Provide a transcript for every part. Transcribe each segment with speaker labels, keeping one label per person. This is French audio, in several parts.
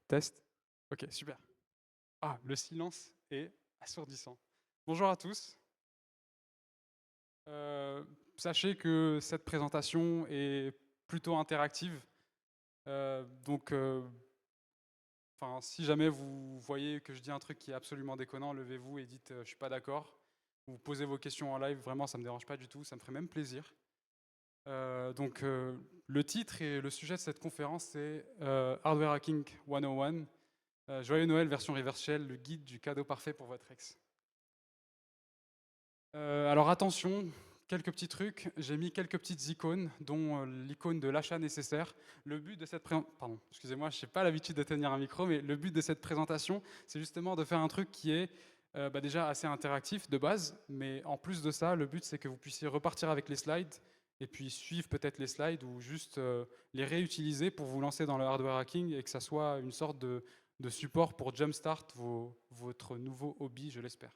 Speaker 1: Test. Ok, super. Ah, le silence est assourdissant. Bonjour à tous. Euh, Sachez que cette présentation est plutôt interactive. Donc, si jamais vous voyez que je dis un truc qui est absolument déconnant, levez-vous et dites je suis pas d'accord. Vous posez vos questions en live, vraiment, ça me dérange pas du tout, ça me ferait même plaisir. Le titre et le sujet de cette conférence, c'est Hardware Hacking 101. Joyeux Noël version reverse shell, le guide du cadeau parfait pour votre ex. Alors attention, quelques petits trucs. J'ai mis quelques petites icônes, dont l'icône de l'achat nécessaire. Le but de cette pardon, excusez-moi, je n'ai pas l'habitude de tenir un micro, mais le but de cette présentation, c'est justement de faire un truc qui est déjà assez interactif de base, mais en plus de ça, le but c'est que vous puissiez repartir avec les slides et puis suivre peut-être les slides ou juste les réutiliser pour vous lancer dans le hardware hacking et que ça soit une sorte de support pour jumpstart votre nouveau hobby, je l'espère.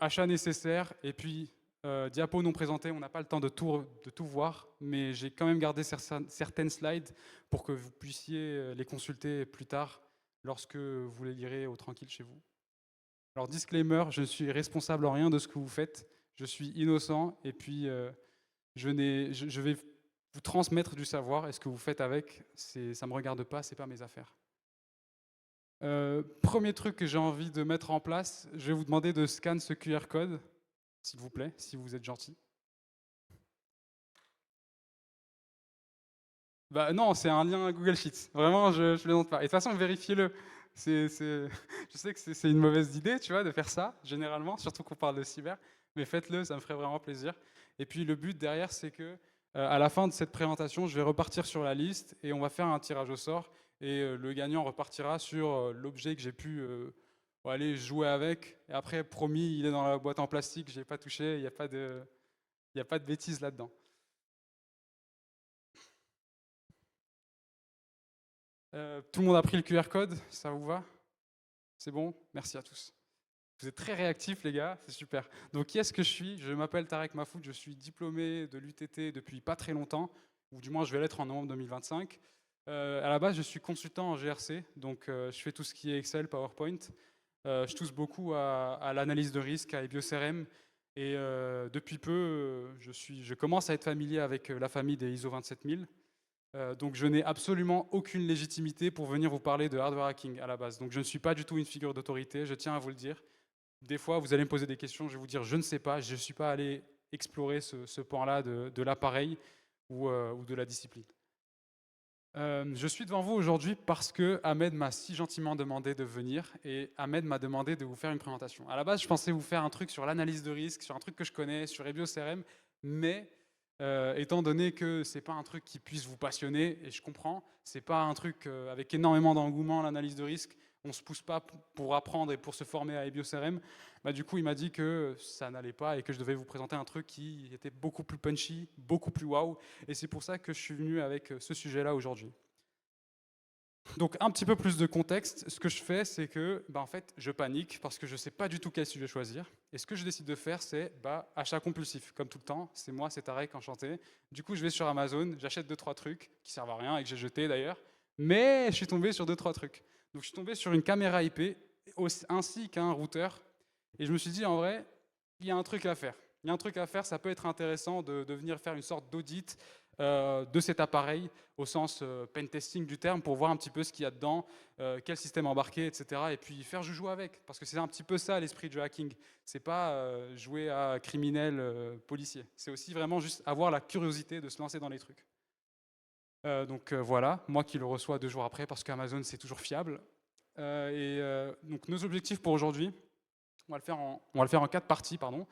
Speaker 1: Achat nécessaire et puis diapo non présenté, on n'a pas le temps de tout voir, mais j'ai quand même gardé certaines slides pour que vous puissiez les consulter plus tard lorsque vous les lirez au tranquille chez vous. Alors disclaimer, je ne suis responsable en rien de ce que vous faites, je suis innocent et puis je vais vous transmettre du savoir et ce que vous faites avec, ça ne me regarde pas, c'est pas mes affaires. Premier truc que j'ai envie de mettre en place, je vais vous demander de scanner ce QR code, s'il vous plaît, si vous êtes gentil. Bah non, c'est un lien Google Sheets. Vraiment, je ne plaisante pas. Et de toute façon, vérifiez-le. Je sais que c'est une mauvaise idée, tu vois, de faire ça, généralement, surtout qu'on parle de cyber. Mais faites-le, ça me ferait vraiment plaisir. Et puis le but derrière, c'est que à la fin de cette présentation, je vais repartir sur la liste et on va faire un tirage au sort. Et le gagnant repartira sur l'objet que j'ai pu aller jouer avec. Et après, promis, il est dans la boîte en plastique, je n'ai pas touché, il n'y a pas de bêtises là-dedans. Tout le monde a pris le QR code, ça vous va? C'est bon? Merci à tous. Vous êtes très réactifs les gars, c'est super. Donc qui est-ce que je suis? Je m'appelle Tarek Mahfoud, je suis diplômé de l'UTT depuis pas très longtemps, ou du moins je vais l'être en novembre 2025. À la base, je suis consultant en GRC, donc je fais tout ce qui est Excel, PowerPoint. Je touche beaucoup à l'analyse de risque, à EBIOS-RM, et depuis peu, je commence à être familier avec la famille des ISO 27000. Donc je n'ai absolument aucune légitimité pour venir vous parler de hardware hacking à la base. Donc je ne suis pas du tout une figure d'autorité, je tiens à vous le dire. Des fois, vous allez me poser des questions, je vais vous dire je ne sais pas, je ne suis pas allé explorer ce pan-là de l'appareil ou de la discipline. Je suis devant vous aujourd'hui parce que Ahmed m'a si gentiment demandé de venir et Ahmed m'a demandé de vous faire une présentation. À la base, je pensais vous faire un truc sur l'analyse de risque, sur un truc que je connais, sur EBIOS-RM, mais étant donné que c'est pas un truc qui puisse vous passionner, et je comprends, c'est pas un truc avec énormément d'engouement, l'analyse de risque, on se pousse pas pour apprendre et pour se former à EBIOS-RM, bah, du coup il m'a dit que ça n'allait pas et que je devais vous présenter un truc qui était beaucoup plus punchy, beaucoup plus wow, et c'est pour ça que je suis venu avec ce sujet-là aujourd'hui. Donc un petit peu plus de contexte, ce que je fais, c'est que en fait, je panique parce que je ne sais pas du tout quel sujet choisir. Et ce que je décide de faire, c'est achat compulsif, comme tout le temps. C'est moi, c'est Tarek, enchanté. Du coup, je vais sur Amazon, j'achète 2-3 trucs qui servent à rien et que j'ai jetés d'ailleurs. Mais je suis tombé sur 2-3 trucs. Donc je suis tombé sur une caméra IP ainsi qu'un routeur. Et je me suis dit, en vrai, il y a un truc à faire. Il y a un truc à faire, ça peut être intéressant de venir faire une sorte d'audit de cet appareil au sens pen testing du terme pour voir un petit peu ce qu'il y a dedans, quel système embarqué, etc. Et puis faire joujou avec, parce que c'est un petit peu ça l'esprit du hacking. C'est pas jouer à criminel policier. C'est aussi vraiment juste avoir la curiosité de se lancer dans les trucs. Voilà, moi qui le reçois 2 jours après parce qu'Amazon c'est toujours fiable. Donc nos objectifs pour aujourd'hui, on va le faire en 4 parties, pardon.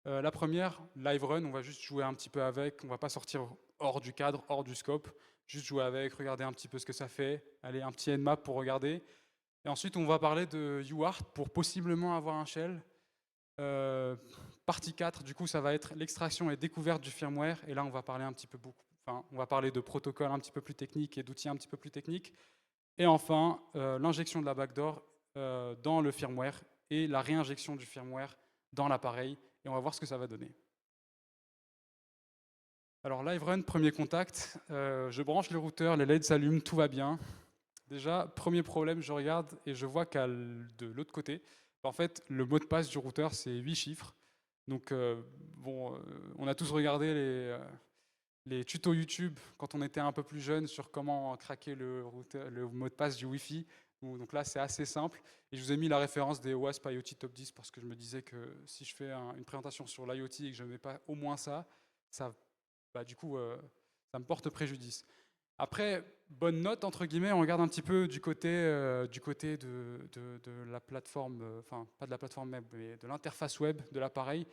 Speaker 1: La première, live run, on va juste jouer un petit peu avec, on va pas sortir hors du cadre, hors du scope, juste jouer avec, regarder un petit peu ce que ça fait, aller un petit nmap pour regarder. Et ensuite, on va parler de UART pour possiblement avoir un shell. Partie 4, du coup, ça va être l'extraction et découverte du firmware. Et là, on va parler un petit peu on va parler de protocoles un petit peu plus techniques et d'outils un petit peu plus techniques. Et enfin, l'injection de la backdoor dans le firmware et la réinjection du firmware dans l'appareil. Et on va voir ce que ça va donner. Alors live run, premier contact, je branche le routeur, les LED s'allument, tout va bien. Déjà, premier problème, je regarde et je vois de l'autre côté, en fait, le mot de passe du routeur, c'est 8 chiffres. Donc, bon, on a tous regardé les tutos YouTube quand on était un peu plus jeune sur comment craquer le mot de passe du Wi-Fi. Donc là, c'est assez simple. Et je vous ai mis la référence des WASP IoT Top 10 parce que je me disais que si je fais une présentation sur l'IoT et que je ne mets pas au moins ça bah, du coup, ça me porte préjudice. Après, bonne note, entre guillemets, on regarde un petit peu du côté de la plateforme, enfin, pas de la plateforme web, mais de l'interface web de l'appareil.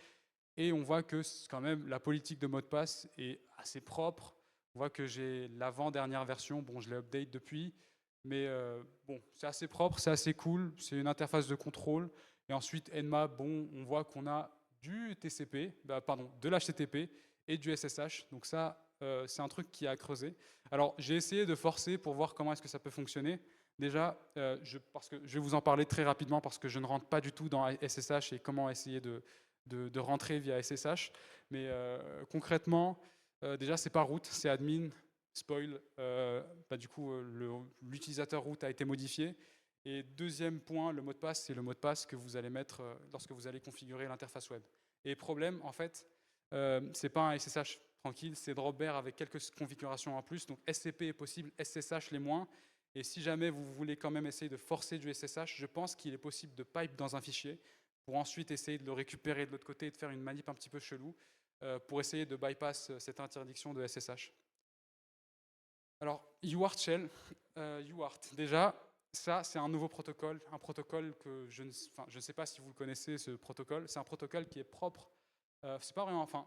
Speaker 1: Et on voit que quand même la politique de mot de passe est assez propre. On voit que j'ai l'avant-dernière version, bon je l'ai update depuis, mais bon c'est assez propre, c'est assez cool, c'est une interface de contrôle. Et ensuite Nmap, bon on voit qu'on a du TCP, pardon, de l'HTTP et du SSH. Donc ça c'est un truc qui a creusé. Alors j'ai essayé de forcer pour voir comment est-ce que ça peut fonctionner. Déjà, parce que je vais vous en parler très rapidement parce que je ne rentre pas du tout dans SSH et comment essayer de rentrer via SSH. Mais concrètement, déjà, c'est pas root, c'est admin. Spoil, du coup, l'utilisateur root a été modifié. Et deuxième point, le mot de passe, c'est le mot de passe que vous allez mettre lorsque vous allez configurer l'interface web. Et problème, en fait, c'est pas un SSH tranquille, c'est Dropbear avec quelques configurations en plus. Donc SCP est possible, SSH les moins. Et si jamais vous voulez quand même essayer de forcer du SSH, je pense qu'il est possible de pipe dans un fichier pour ensuite essayer de le récupérer de l'autre côté et de faire une manip un petit peu chelou pour essayer de bypass cette interdiction de SSH. Alors, UART Shell, UART, déjà, ça c'est un nouveau protocole, un protocole que je ne sais pas si vous le connaissez, ce protocole. C'est un protocole qui est propre, c'est pas vraiment, enfin,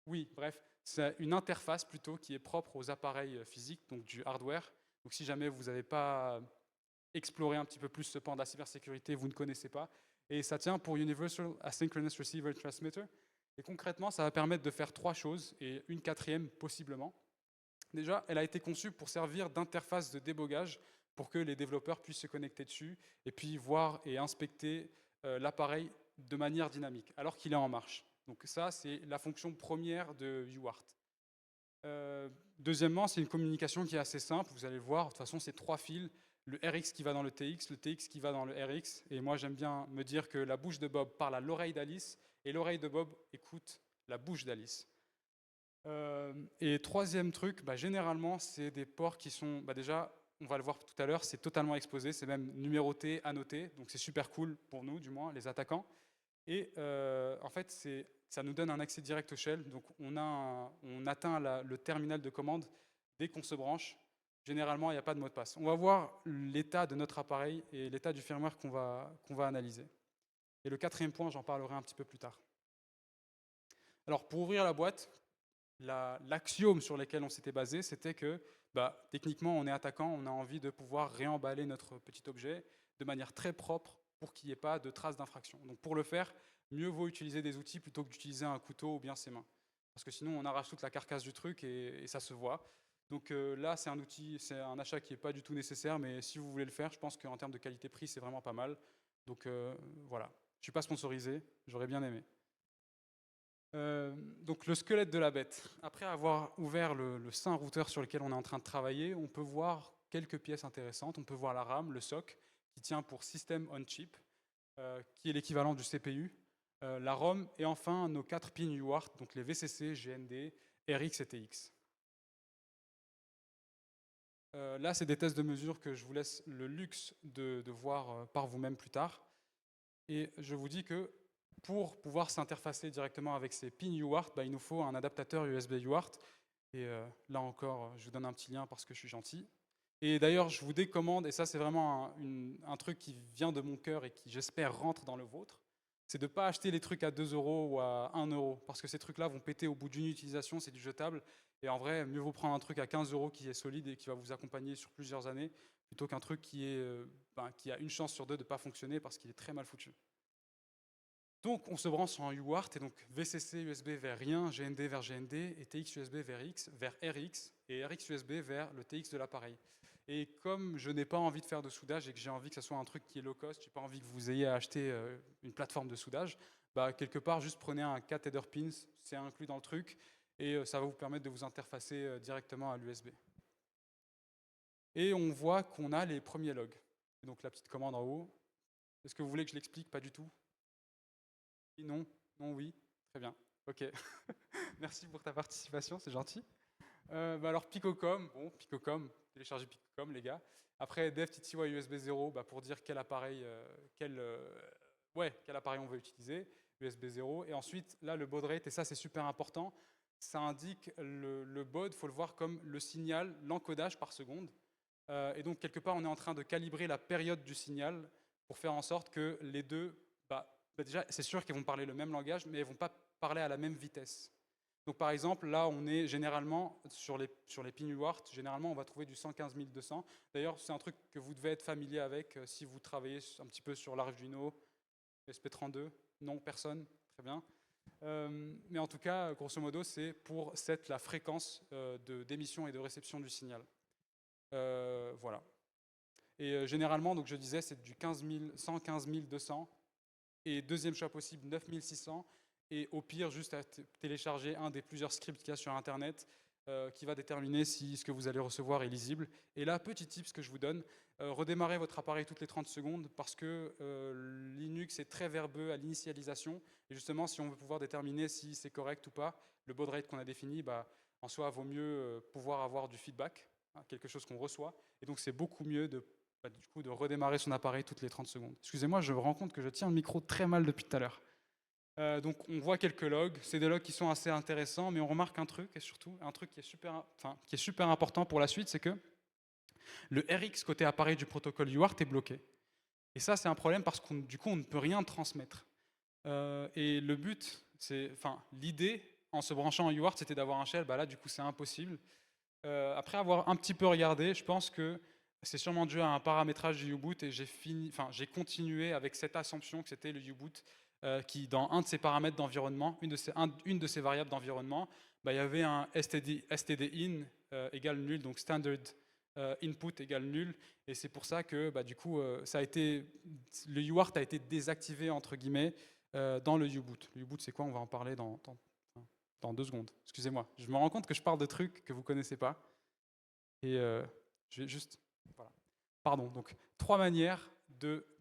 Speaker 1: oui, bref, c'est une interface plutôt qui est propre aux appareils physiques, donc du hardware. Donc si jamais vous n'avez pas exploré un petit peu plus ce pan de la cybersécurité, vous ne connaissez pas. Et ça tient pour Universal Asynchronous Receiver Transmitter. Et concrètement, ça va permettre de faire trois choses, et une quatrième possiblement. Déjà, elle a été conçue pour servir d'interface de débogage pour que les développeurs puissent se connecter dessus et puis voir et inspecter l'appareil de manière dynamique, alors qu'il est en marche. Donc ça, c'est la fonction première de UART. Deuxièmement, c'est une communication qui est assez simple. Vous allez le voir, de toute façon, c'est trois fils. Le RX qui va dans le TX qui va dans le RX. Et moi, j'aime bien me dire que la bouche de Bob parle à l'oreille d'Alice et l'oreille de Bob écoute la bouche d'Alice. Et troisième truc, généralement, c'est des ports qui sont, déjà, on va le voir tout à l'heure, c'est totalement exposé, c'est même numéroté, annoté, donc c'est super cool pour nous, du moins, les attaquants. Et en fait, ça nous donne un accès direct au shell. Donc on atteint le terminal de commande dès qu'on se branche. Généralement, il n'y a pas de mot de passe. On va voir l'état de notre appareil et l'état du firmware qu'on va analyser. Et le quatrième point, j'en parlerai un petit peu plus tard. Alors pour ouvrir la boîte, l'axiome sur lequel on s'était basé, c'était que techniquement, on est attaquant, on a envie de pouvoir réemballer notre petit objet de manière très propre pour qu'il n'y ait pas de traces d'infraction. Donc pour le faire, mieux vaut utiliser des outils plutôt que d'utiliser un couteau ou bien ses mains. Parce que sinon, on arrache toute la carcasse du truc et ça se voit. Donc là, c'est un outil, c'est un achat qui n'est pas du tout nécessaire, mais si vous voulez le faire, je pense qu'en termes de qualité-prix, c'est vraiment pas mal. Donc voilà, je ne suis pas sponsorisé, j'aurais bien aimé. Donc le squelette de la bête. Après avoir ouvert le saint routeur sur lequel on est en train de travailler, on peut voir quelques pièces intéressantes. On peut voir la RAM, le SoC, qui tient pour System on Chip, qui est l'équivalent du CPU, la ROM, et enfin nos 4 pins UART, donc les VCC, GND, RX et TX. Là, c'est des tests de mesure que je vous laisse le luxe de voir par vous-même plus tard. Et je vous dis que pour pouvoir s'interfacer directement avec ces pins UART, il nous faut un adaptateur USB UART. Et là encore, je vous donne un petit lien parce que je suis gentil. Et d'ailleurs, je vous décommande, et ça c'est vraiment un truc qui vient de mon cœur et qui j'espère rentre dans le vôtre, c'est de ne pas acheter les trucs à 2 euros ou à 1 euro, parce que ces trucs-là vont péter au bout d'une utilisation, c'est du jetable, et en vrai, mieux vaut prendre un truc à 15 euros qui est solide et qui va vous accompagner sur plusieurs années, plutôt qu'un truc qui a une chance sur deux de ne pas fonctionner parce qu'il est très mal foutu. Donc on se branche en UART, et donc VCC USB vers rien, GND vers GND, et TX USB vers RX, et RX USB vers le TX de l'appareil. Et comme je n'ai pas envie de faire de soudage et que j'ai envie que ce soit un truc qui est low cost, j'ai pas envie que vous ayez à acheter une plateforme de soudage, quelque part juste prenez un 4 header pins, c'est inclus dans le truc, et ça va vous permettre de vous interfacer directement à l'USB. et on voit qu'on a les premiers logs. Et donc la petite commande en haut, est-ce que vous voulez que je l'explique? Pas du tout? Oui, non? Non, oui? Très bien, ok. Merci pour ta participation, c'est gentil. Alors Picocom, bon, Picocom, téléchargez Picocom les gars. Après devtty USB 0 pour dire quel appareil, quel appareil on veut utiliser, USB 0. Et ensuite, là, le baud rate, et ça c'est super important, ça indique le baud, il faut le voir comme le signal, l'encodage par seconde. Et donc, quelque part, on est en train de calibrer la période du signal pour faire en sorte que les deux, déjà, c'est sûr qu'ils vont parler le même langage, mais ils ne vont pas parler à la même vitesse. Donc, par exemple, là, on est généralement, sur les pins UART, généralement, on va trouver du 115 200. D'ailleurs, c'est un truc que vous devez être familier avec si vous travaillez un petit peu sur l'Arduino, SP32. Non, personne? Très bien. Mais en tout cas, grosso modo, c'est pour set la fréquence d'émission et de réception du signal. Voilà. Et généralement, donc je disais, c'est du 115 200. Et deuxième choix possible, 9 600. Et au pire, juste à télécharger un des plusieurs scripts qu'il y a sur Internet qui va déterminer si ce que vous allez recevoir est lisible. Et là, petit tip que je vous donne, redémarrez votre appareil toutes les 30 secondes parce que Linux est très verbeux à l'initialisation. Et justement, si on veut pouvoir déterminer si c'est correct ou pas, le baud rate qu'on a défini, en soi, vaut mieux pouvoir avoir du feedback, quelque chose qu'on reçoit. Et donc, c'est beaucoup mieux de redémarrer son appareil toutes les 30 secondes. Excusez-moi, je me rends compte que je tiens le micro très mal depuis tout à l'heure. Donc on voit quelques logs, c'est des logs qui sont assez intéressants, mais on remarque un truc, et surtout un truc qui est super important pour la suite, c'est que le RX côté appareil du protocole UART est bloqué. Et ça, c'est un problème parce qu'on du coup, on ne peut rien transmettre. Et le but, l'idée, en se branchant en UART, c'était d'avoir un shell. Là, du coup, c'est impossible. Après avoir un petit peu regardé, je pense que c'est sûrement dû à un paramétrage du U-boot et j'ai continué avec cette assumption que c'était le U-boot qui, dans un de ses paramètres d'environnement, une de ses variables d'environnement, il y avait un std in égale nul, donc standard input égale nul, et c'est pour ça que du coup le UART a été désactivé entre guillemets dans le U-boot. Le U-boot, c'est quoi? On va en parler dans 2 secondes. Excusez-moi, je me rends compte que je parle de trucs que vous ne connaissez pas. Et je vais juste... Voilà. Pardon, donc 3 manières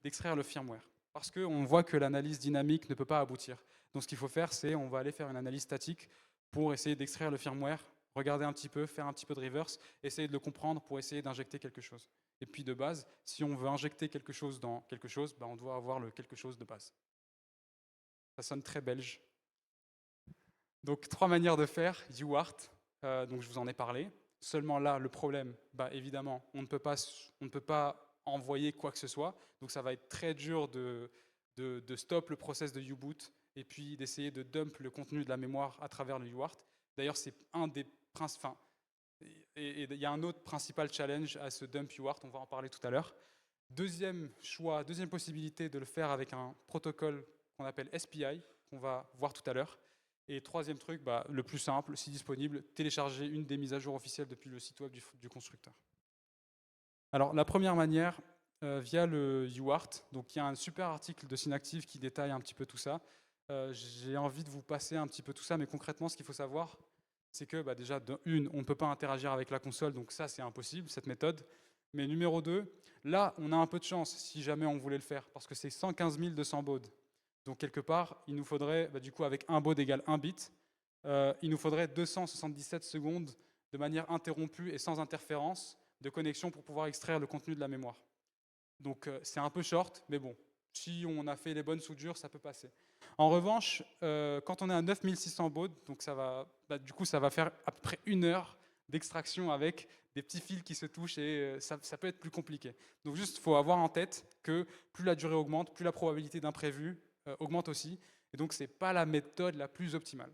Speaker 1: d'extraire le firmware. Parce qu'on voit que l'analyse dynamique ne peut pas aboutir. Donc ce qu'il faut faire, c'est on va aller faire une analyse statique pour essayer d'extraire le firmware, regarder un petit peu, faire un petit peu de reverse, essayer de le comprendre pour essayer d'injecter quelque chose. Et puis de base, si on veut injecter quelque chose dans quelque chose, on doit avoir le quelque chose de base. Ça sonne très belge. Donc 3 manières de faire, UART, donc je vous en ai parlé. Seulement là, le problème, évidemment, on ne peut pas envoyer quoi que ce soit. Donc ça va être très dur de stop le process de U-boot et puis d'essayer de dump le contenu de la mémoire à travers le UART. D'ailleurs, c'est un des principaux... Et il y a un autre principal challenge à ce dump UART, on va en parler tout à l'heure. Deuxième choix, deuxième possibilité de le faire avec un protocole qu'on appelle SPI, qu'on va voir tout à l'heure. Et troisième truc, le plus simple, si disponible, télécharger une des mises à jour officielles depuis le site web du constructeur. Alors la première manière, via le UART, donc il y a un super article de Synactive qui détaille un petit peu tout ça. J'ai envie de vous passer un petit peu tout ça, mais concrètement, ce qu'il faut savoir, c'est que déjà, on ne peut pas interagir avec la console, donc ça c'est impossible, cette méthode. Mais numéro 2, là on a un peu de chance si jamais on voulait le faire, parce que c'est 115 200 bauds. Donc quelque part, il nous faudrait, du coup avec un baud égale 1 bit, il nous faudrait 277 secondes de manière interrompue et sans interférence de connexion pour pouvoir extraire le contenu de la mémoire. Donc c'est un peu short, mais bon, si on a fait les bonnes soudures, ça peut passer. En revanche, quand on est à 9600 bauds, donc ça va, du coup ça va faire à peu près 1 heure d'extraction avec des petits fils qui se touchent et ça peut être plus compliqué. Donc juste, il faut avoir en tête que plus la durée augmente, plus la probabilité d'imprévu augmente aussi. Et donc, ce n'est pas la méthode la plus optimale.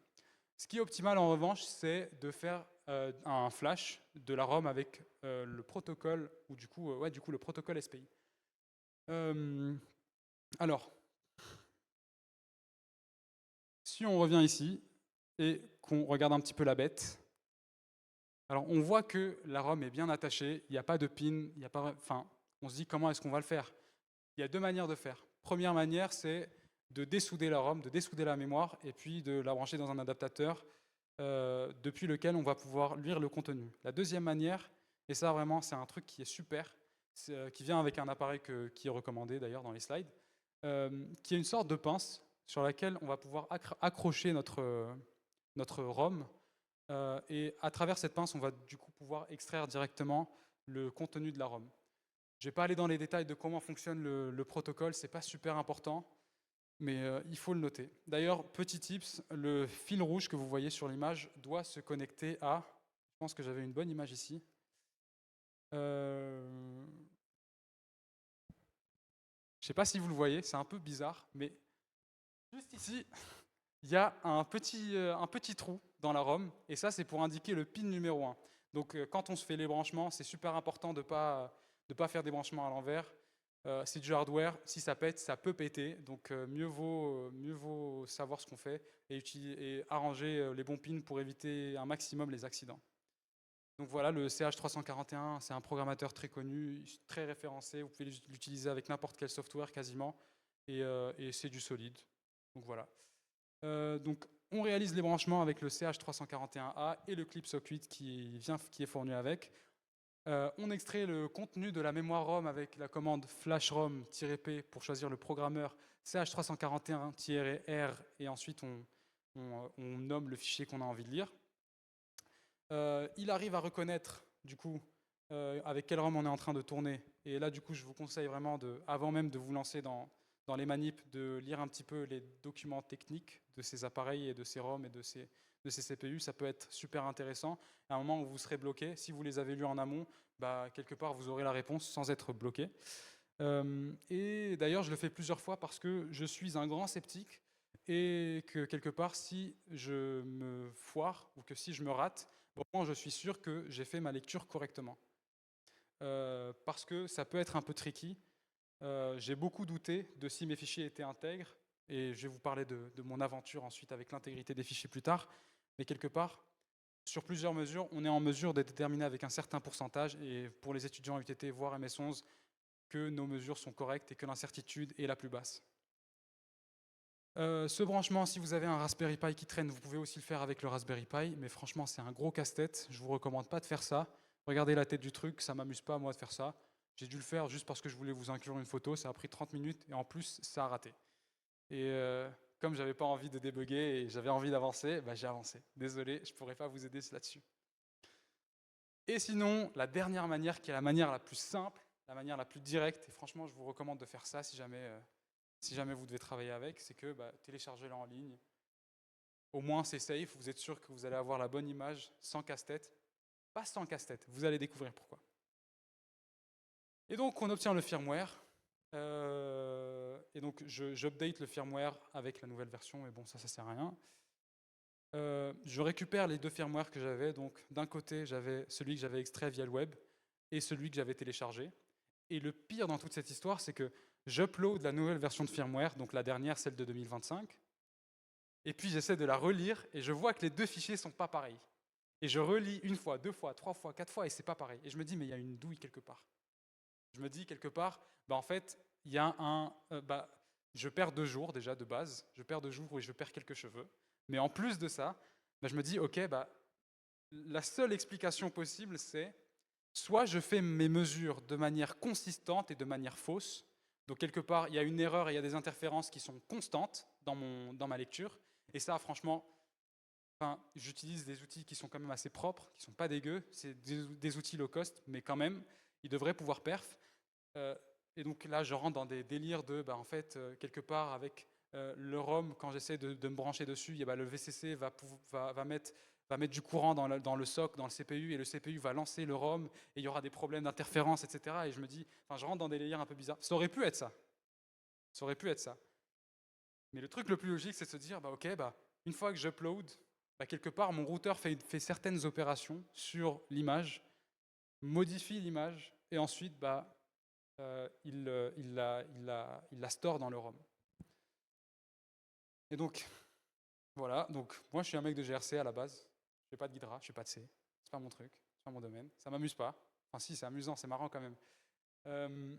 Speaker 1: Ce qui est optimal, en revanche, c'est de faire un flash de la ROM avec le protocole, ou du coup le protocole SPI. Alors, si on revient ici et qu'on regarde un petit peu la bête, alors on voit que la ROM est bien attachée, il n'y a pas de pin, on se dit comment est-ce qu'on va le faire? Il y a 2 manières de faire. Première manière, c'est de dessouder la ROM, de dessouder la mémoire, et puis de la brancher dans un adaptateur depuis lequel on va pouvoir lire le contenu. La deuxième manière, Et ça, vraiment, c'est un truc qui est super, qui vient avec un appareil qui est recommandé d'ailleurs dans les slides, qui est une sorte de pince sur laquelle on va pouvoir accrocher notre ROM. Et à travers cette pince, on va du coup pouvoir extraire directement le contenu de la ROM. Je ne vais pas aller dans les détails de comment fonctionne le protocole, c'est pas super important, mais il faut le noter. D'ailleurs, petit tips, le fil rouge que vous voyez sur l'image doit se connecter à... Je pense que j'avais une bonne image ici. Je ne sais pas si vous le voyez, c'est un peu bizarre, mais juste ici, il y a un petit trou dans la ROM, et ça, c'est pour indiquer le pin numéro 1. Donc, quand on se fait les branchements, c'est super important de pas faire des branchements à l'envers. C'est du hardware, si ça pète, ça peut péter, donc mieux vaut savoir ce qu'on fait et arranger les bons pins pour éviter un maximum les accidents. Donc voilà, le CH341, c'est un programmateur très connu, très référencé, vous pouvez l'utiliser avec n'importe quel software quasiment, et c'est du solide. Donc voilà. Donc on réalise les branchements avec le CH341A et le clip socket qui est fourni avec. On extrait le contenu de la mémoire ROM avec la commande flash-rom-p pour choisir le programmeur CH341-R et ensuite on nomme le fichier qu'on a envie de lire. Il arrive à reconnaître du coup avec quel ROM on est en train de tourner, et là du coup je vous conseille vraiment avant même de vous lancer dans les manips, de lire un petit peu les documents techniques de ces appareils et de ces ROM et de ces CPU, ça peut être super intéressant. À un moment où vous serez bloqué, si vous les avez lus en amont, quelque part vous aurez la réponse sans être bloqué. Et d'ailleurs je le fais plusieurs fois parce que je suis un grand sceptique et que quelque part si je me foire ou que si je me rate, bon, je suis sûr que j'ai fait ma lecture correctement. Parce que ça peut être un peu tricky. J'ai beaucoup douté de si mes fichiers étaient intègres, et je vais vous parler de mon aventure ensuite avec l'intégrité des fichiers plus tard, mais quelque part, sur plusieurs mesures, on est en mesure de déterminer avec un certain pourcentage, et pour les étudiants UTT, voire MS11, que nos mesures sont correctes et que l'incertitude est la plus basse. Ce branchement, si vous avez un Raspberry Pi qui traîne, vous pouvez aussi le faire avec le Raspberry Pi, mais franchement, c'est un gros casse-tête. Je vous recommande pas de faire ça. Regardez la tête du truc, ça m'amuse pas, moi, de faire ça. J'ai dû le faire juste parce que je voulais vous inclure une photo, ça a pris 30 minutes, et en plus, ça a raté. Et comme j'avais pas envie de débugger et j'avais envie d'avancer, j'ai avancé. Désolé, je pourrais pas vous aider là-dessus. Et sinon, la dernière manière, qui est la manière la plus simple, la manière la plus directe, et franchement, je vous recommande de faire ça si jamais vous devez travailler avec, c'est que téléchargez-le en ligne. Au moins, c'est safe, vous êtes sûr que vous allez avoir la bonne image, sans casse-tête. Pas sans casse-tête, vous allez découvrir pourquoi. Et donc, on obtient le firmware. Et donc, j'update le firmware avec la nouvelle version, mais bon, ça sert à rien. Je récupère les deux firmwares que j'avais. Donc, d'un côté, j'avais celui que j'avais extrait via le web et celui que j'avais téléchargé. Et le pire dans toute cette histoire, c'est que j'upload la nouvelle version de firmware, donc la dernière, celle de 2025, et puis j'essaie de la relire, et je vois que les deux fichiers sont pas pareils. Et je relis une fois, deux fois, trois fois, quatre fois, et c'est pas pareil. Et je me dis, mais il y a une douille quelque part. Je me dis quelque part, en fait, il y a je perds 2 jours déjà de base, je perds 2 jours et je perds quelques cheveux. Mais en plus de ça, je me dis, ok, la seule explication possible, c'est soit je fais mes mesures de manière consistante et de manière fausse, donc quelque part, il y a une erreur et il y a des interférences qui sont constantes dans ma lecture, et ça, franchement, j'utilise des outils qui sont quand même assez propres, qui sont pas dégueux, c'est des outils low cost, mais quand même, ils devraient pouvoir perf. Et donc là, je rentre dans des délires en fait, quelque part, avec le ROM, quand j'essaie de me brancher dessus, le VCC va mettre du courant dans le soc, dans le CPU, et le CPU va lancer le ROM, et il y aura des problèmes d'interférence, etc. Et je me dis, je rentre dans des délires un peu bizarres. Ça aurait pu être ça. Ça aurait pu être ça. Mais le truc le plus logique, c'est de se dire, ok, une fois que j'upload, quelque part, mon routeur fait certaines opérations sur l'image, modifie l'image, et ensuite, il la store dans le ROM. Et donc, voilà. Donc, moi, je suis un mec de GRC à la base. Je fais pas de Ghidra, je fais pas de C. C'est pas mon truc, c'est pas mon domaine. Ça m'amuse pas. Enfin, si, c'est amusant, c'est marrant quand même.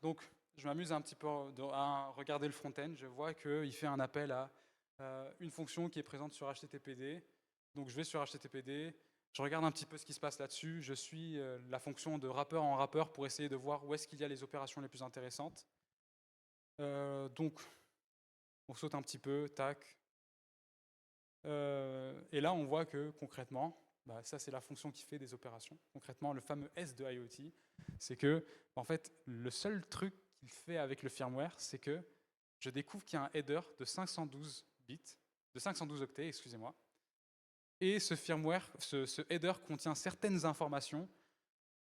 Speaker 1: Donc, je m'amuse un petit peu à regarder le front-end. Je vois qu'il fait un appel à une fonction qui est présente sur HTTPD. Donc, je vais sur HTTPD. Je regarde un petit peu ce qui se passe là-dessus. Je suis la fonction de wrapper en wrapper pour essayer de voir où est-ce qu'il y a les opérations les plus intéressantes. Donc, on saute un petit peu, tac. Et là, on voit que concrètement, ça c'est la fonction qui fait des opérations. Concrètement, le fameux S de IoT, c'est que, en fait, le seul truc qu'il fait avec le firmware, c'est que je découvre qu'il y a un header de 512 bits, de 512 octets, excusez-moi. Et ce firmware, ce header contient certaines informations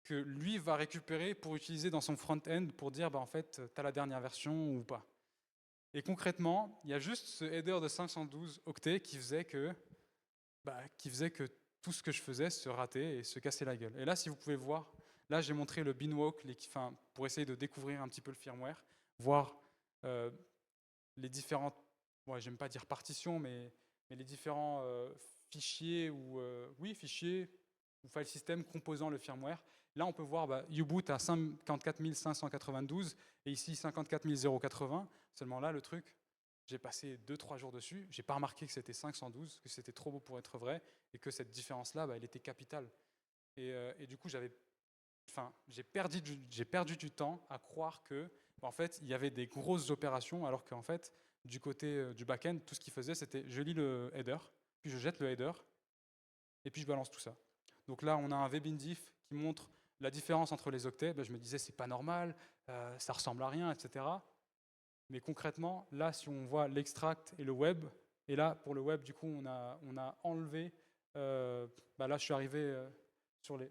Speaker 1: que lui va récupérer pour utiliser dans son front-end pour dire, en fait, tu as la dernière version ou pas. Et concrètement, il y a juste ce header de 512 octets qui faisait que tout ce que je faisais se ratait et se cassait la gueule. Et là, si vous pouvez voir, là j'ai montré le binwalk pour essayer de découvrir un petit peu le firmware, voir les différentes, j'aime pas dire partitions, mais les différents fichiers fichiers ou file system composant le firmware. Là, on peut voir U-boot à 54 592 et ici 54 080. Seulement là, le truc, j'ai passé 2-3 jours dessus, j'ai pas remarqué que c'était 512, que c'était trop beau pour être vrai et que cette différence-là, elle était capitale. Et du coup, j'ai perdu du temps à croire que, en fait, il y avait des grosses opérations, alors qu'en fait, du côté du back-end, tout ce qu'il faisait, c'était je lis le header, puis je jette le header, et puis je balance tout ça. Donc là, on a un webIndiff qui montre la différence entre les octets. Je me disais, c'est pas normal, ça ressemble à rien, etc. Mais concrètement, là, si on voit l'extract et le web, et là, pour le web, du coup, on a enlevé, là, je suis arrivé sur les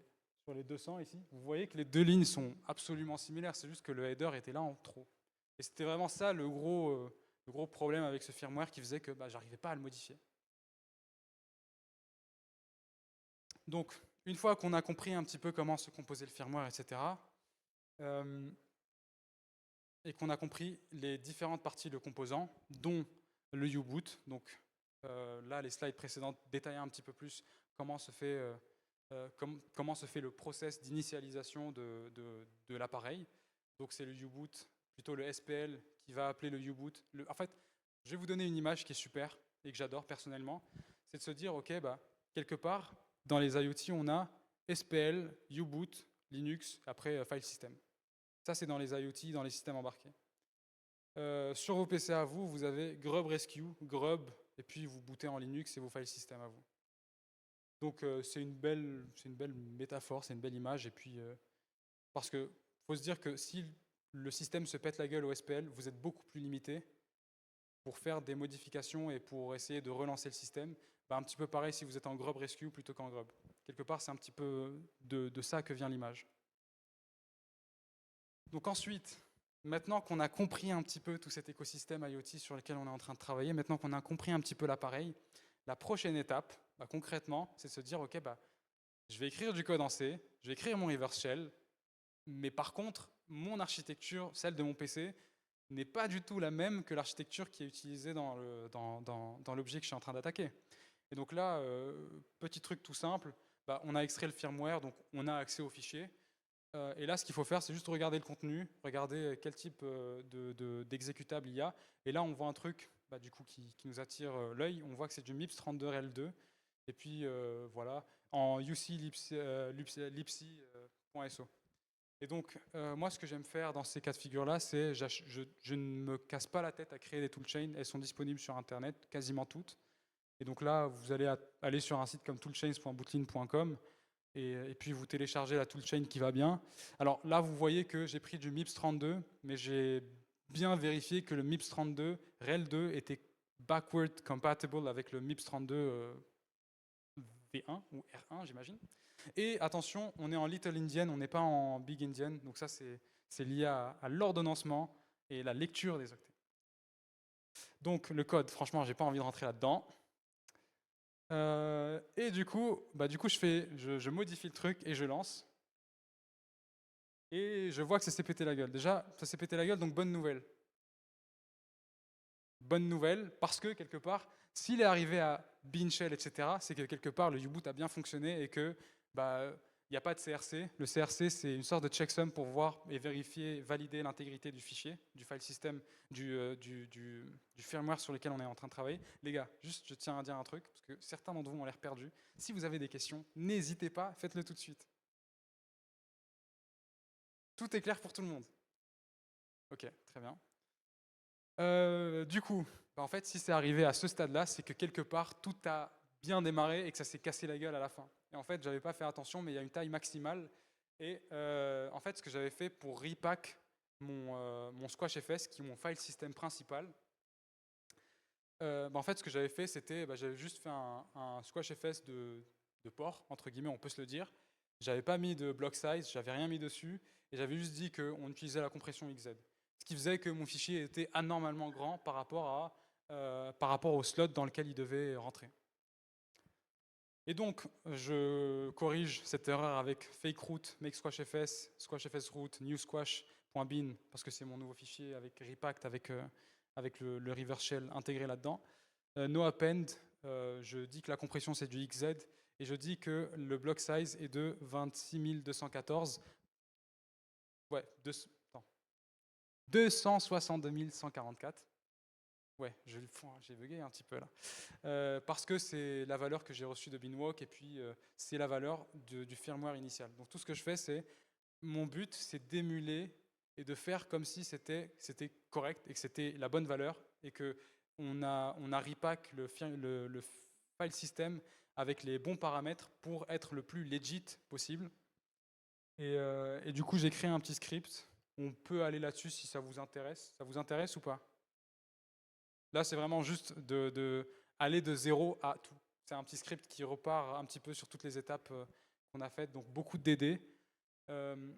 Speaker 1: 200 ici. Vous voyez que les deux lignes sont absolument similaires, c'est juste que le header était là en trop. Et c'était vraiment ça le gros problème avec ce firmware qui faisait que j'arrivais pas à le modifier. Donc, une fois qu'on a compris un petit peu comment se composait le firmware, etc., et qu'on a compris les différentes parties de composants, dont le U-boot, donc là, les slides précédentes détaillaient un petit peu plus comment se fait le process d'initialisation de l'appareil. Donc c'est le U-boot, plutôt le SPL, qui va appeler le U-boot. En fait, je vais vous donner une image qui est super et que j'adore personnellement, c'est de se dire, ok, quelque part, dans les IoT, on a SPL, U-boot, Linux, après file system. Ça, c'est dans les IoT, dans les systèmes embarqués. Sur vos PC à vous, vous avez grub rescue, grub, et puis vous bootez en Linux et vos file systems à vous. Donc c'est une belle métaphore, c'est une belle image, et puis parce que faut se dire que si le système se pète la gueule au SPL, vous êtes beaucoup plus limité pour faire des modifications et pour essayer de relancer le système. Un petit peu pareil si vous êtes en grub rescue plutôt qu'en grub. Quelque part, c'est un petit peu de ça que vient l'image. Donc ensuite, maintenant qu'on a compris un petit peu tout cet écosystème IoT sur lequel on est en train de travailler, maintenant qu'on a compris un petit peu l'appareil, la prochaine étape, concrètement, c'est de se dire, ok, je vais écrire du code en C, je vais écrire mon reverse shell, mais par contre, mon architecture, celle de mon PC, n'est pas du tout la même que l'architecture qui est utilisée dans l'objet que je suis en train d'attaquer. Et donc là, petit truc tout simple, on a extrait le firmware, donc on a accès aux fichiers. Et là, ce qu'il faut faire, c'est juste regarder le contenu, regarder quel type d'exécutable il y a. Et là, on voit un truc du coup, qui nous attire l'œil. On voit que c'est du MIPS32RL2. Et puis, voilà, en UC lipsy.so. Et donc, moi, ce que j'aime faire dans ces cas de figure-là, c'est je ne me casse pas la tête à créer des toolchains. Elles sont disponibles sur Internet, quasiment toutes. Et donc là, vous allez aller sur un site comme toolchains.bootlin.com. Et puis vous téléchargez la toolchain qui va bien. Alors là, vous voyez que j'ai pris du MIPS32, mais j'ai bien vérifié que le MIPS32 RHEL2 était backward compatible avec le MIPS32 V1 ou R1, j'imagine. Et attention, on est en Little Indian, on n'est pas en Big Indian, donc ça c'est lié à l'ordonnancement et la lecture des octets. Donc le code, franchement, j'ai pas envie de rentrer là-dedans. Et du coup, je modifie le truc et je lance. Et je vois que ça s'est pété la gueule. Déjà, ça s'est pété la gueule, donc bonne nouvelle. Bonne nouvelle, parce que quelque part, s'il est arrivé à Bean Shell, etc., c'est que quelque part, le U-boot a bien fonctionné et que il n'y a pas de CRC. Le CRC, c'est une sorte de checksum pour voir et vérifier, valider l'intégrité du fichier, du file system, du firmware sur lequel on est en train de travailler. Les gars, juste, je tiens à dire un truc, parce que certains d'entre vous ont l'air perdus. Si vous avez des questions, n'hésitez pas, faites-le tout de suite. Tout est clair pour tout le monde? Ok, très bien. Du coup, en fait, si c'est arrivé à ce stade-là, c'est que quelque part, tout a bien démarré et que ça s'est cassé la gueule à la fin. Et en fait, j'avais pas fait attention, mais il y a une taille maximale. Et en fait, ce que j'avais fait pour repack mon SquashFS, qui est mon file system principal, en fait, ce que j'avais fait, c'était, j'avais juste fait un SquashFS de port, entre guillemets, on peut se le dire. J'avais pas mis de block size, j'avais rien mis dessus, et j'avais juste dit qu'on utilisait la compression XZ. Ce qui faisait que mon fichier était anormalement grand par rapport au slot dans lequel il devait rentrer. Et donc, je corrige cette erreur avec fake root, make squashfs, squashfs root, new squash.bin, parce que c'est mon nouveau fichier avec repacked, avec le reverse shell intégré là-dedans. No append, je dis que la compression c'est du XZ, et je dis que le block size est de 26214. Ouais, 262 144. Ouais, j'ai bugué un petit peu là. Parce que c'est la valeur que j'ai reçue de Binwalk et puis c'est la valeur du firmware initial. Donc tout ce que je fais, mon but, c'est d'émuler et de faire comme si c'était correct et que c'était la bonne valeur et que on a repack le file system avec les bons paramètres pour être le plus legit possible. Et du coup, j'ai créé un petit script. On peut aller là-dessus si ça vous intéresse. Ça vous intéresse ou pas? Là, c'est vraiment juste aller de 0 à tout. C'est un petit script qui repart un petit peu sur toutes les étapes qu'on a faites, donc beaucoup de DD.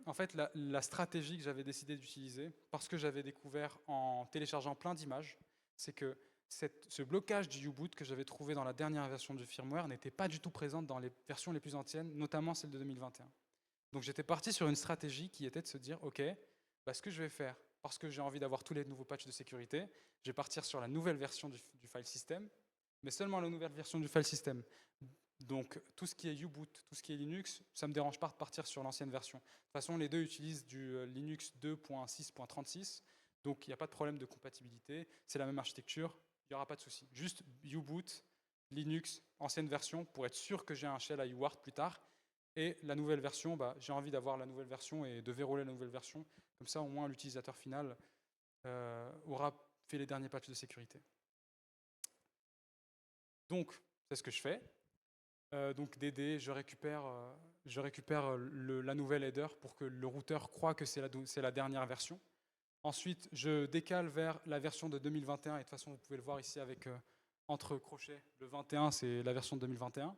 Speaker 1: En fait, la stratégie que j'avais décidé d'utiliser, parce que j'avais découvert en téléchargeant plein d'images, c'est que ce blocage du U-boot que j'avais trouvé dans la dernière version du firmware n'était pas du tout présent dans les versions les plus anciennes, notamment celle de 2021. Donc j'étais parti sur une stratégie qui était de se dire, ok, ce que je vais faire, parce que j'ai envie d'avoir tous les nouveaux patchs de sécurité, je vais partir sur la nouvelle version du file system, mais seulement la nouvelle version du file system. Donc tout ce qui est U-boot, tout ce qui est Linux, ça ne me dérange pas de partir sur l'ancienne version. De toute façon, les deux utilisent du Linux 2.6.36, donc il n'y a pas de problème de compatibilité, c'est la même architecture, il n'y aura pas de souci. Juste U-boot, Linux, ancienne version, pour être sûr que j'ai un shell à UART plus tard. Et la nouvelle version, j'ai envie d'avoir la nouvelle version et de verrouiller la nouvelle version. Comme ça, au moins, l'utilisateur final aura fait les derniers patchs de sécurité. Donc, c'est ce que je fais. Donc, DD, je récupère la nouvelle header pour que le routeur croit que c'est la dernière version. Ensuite, je décale vers la version de 2021. Et de toute façon, vous pouvez le voir ici avec entre crochets. Le 21, c'est la version de 2021.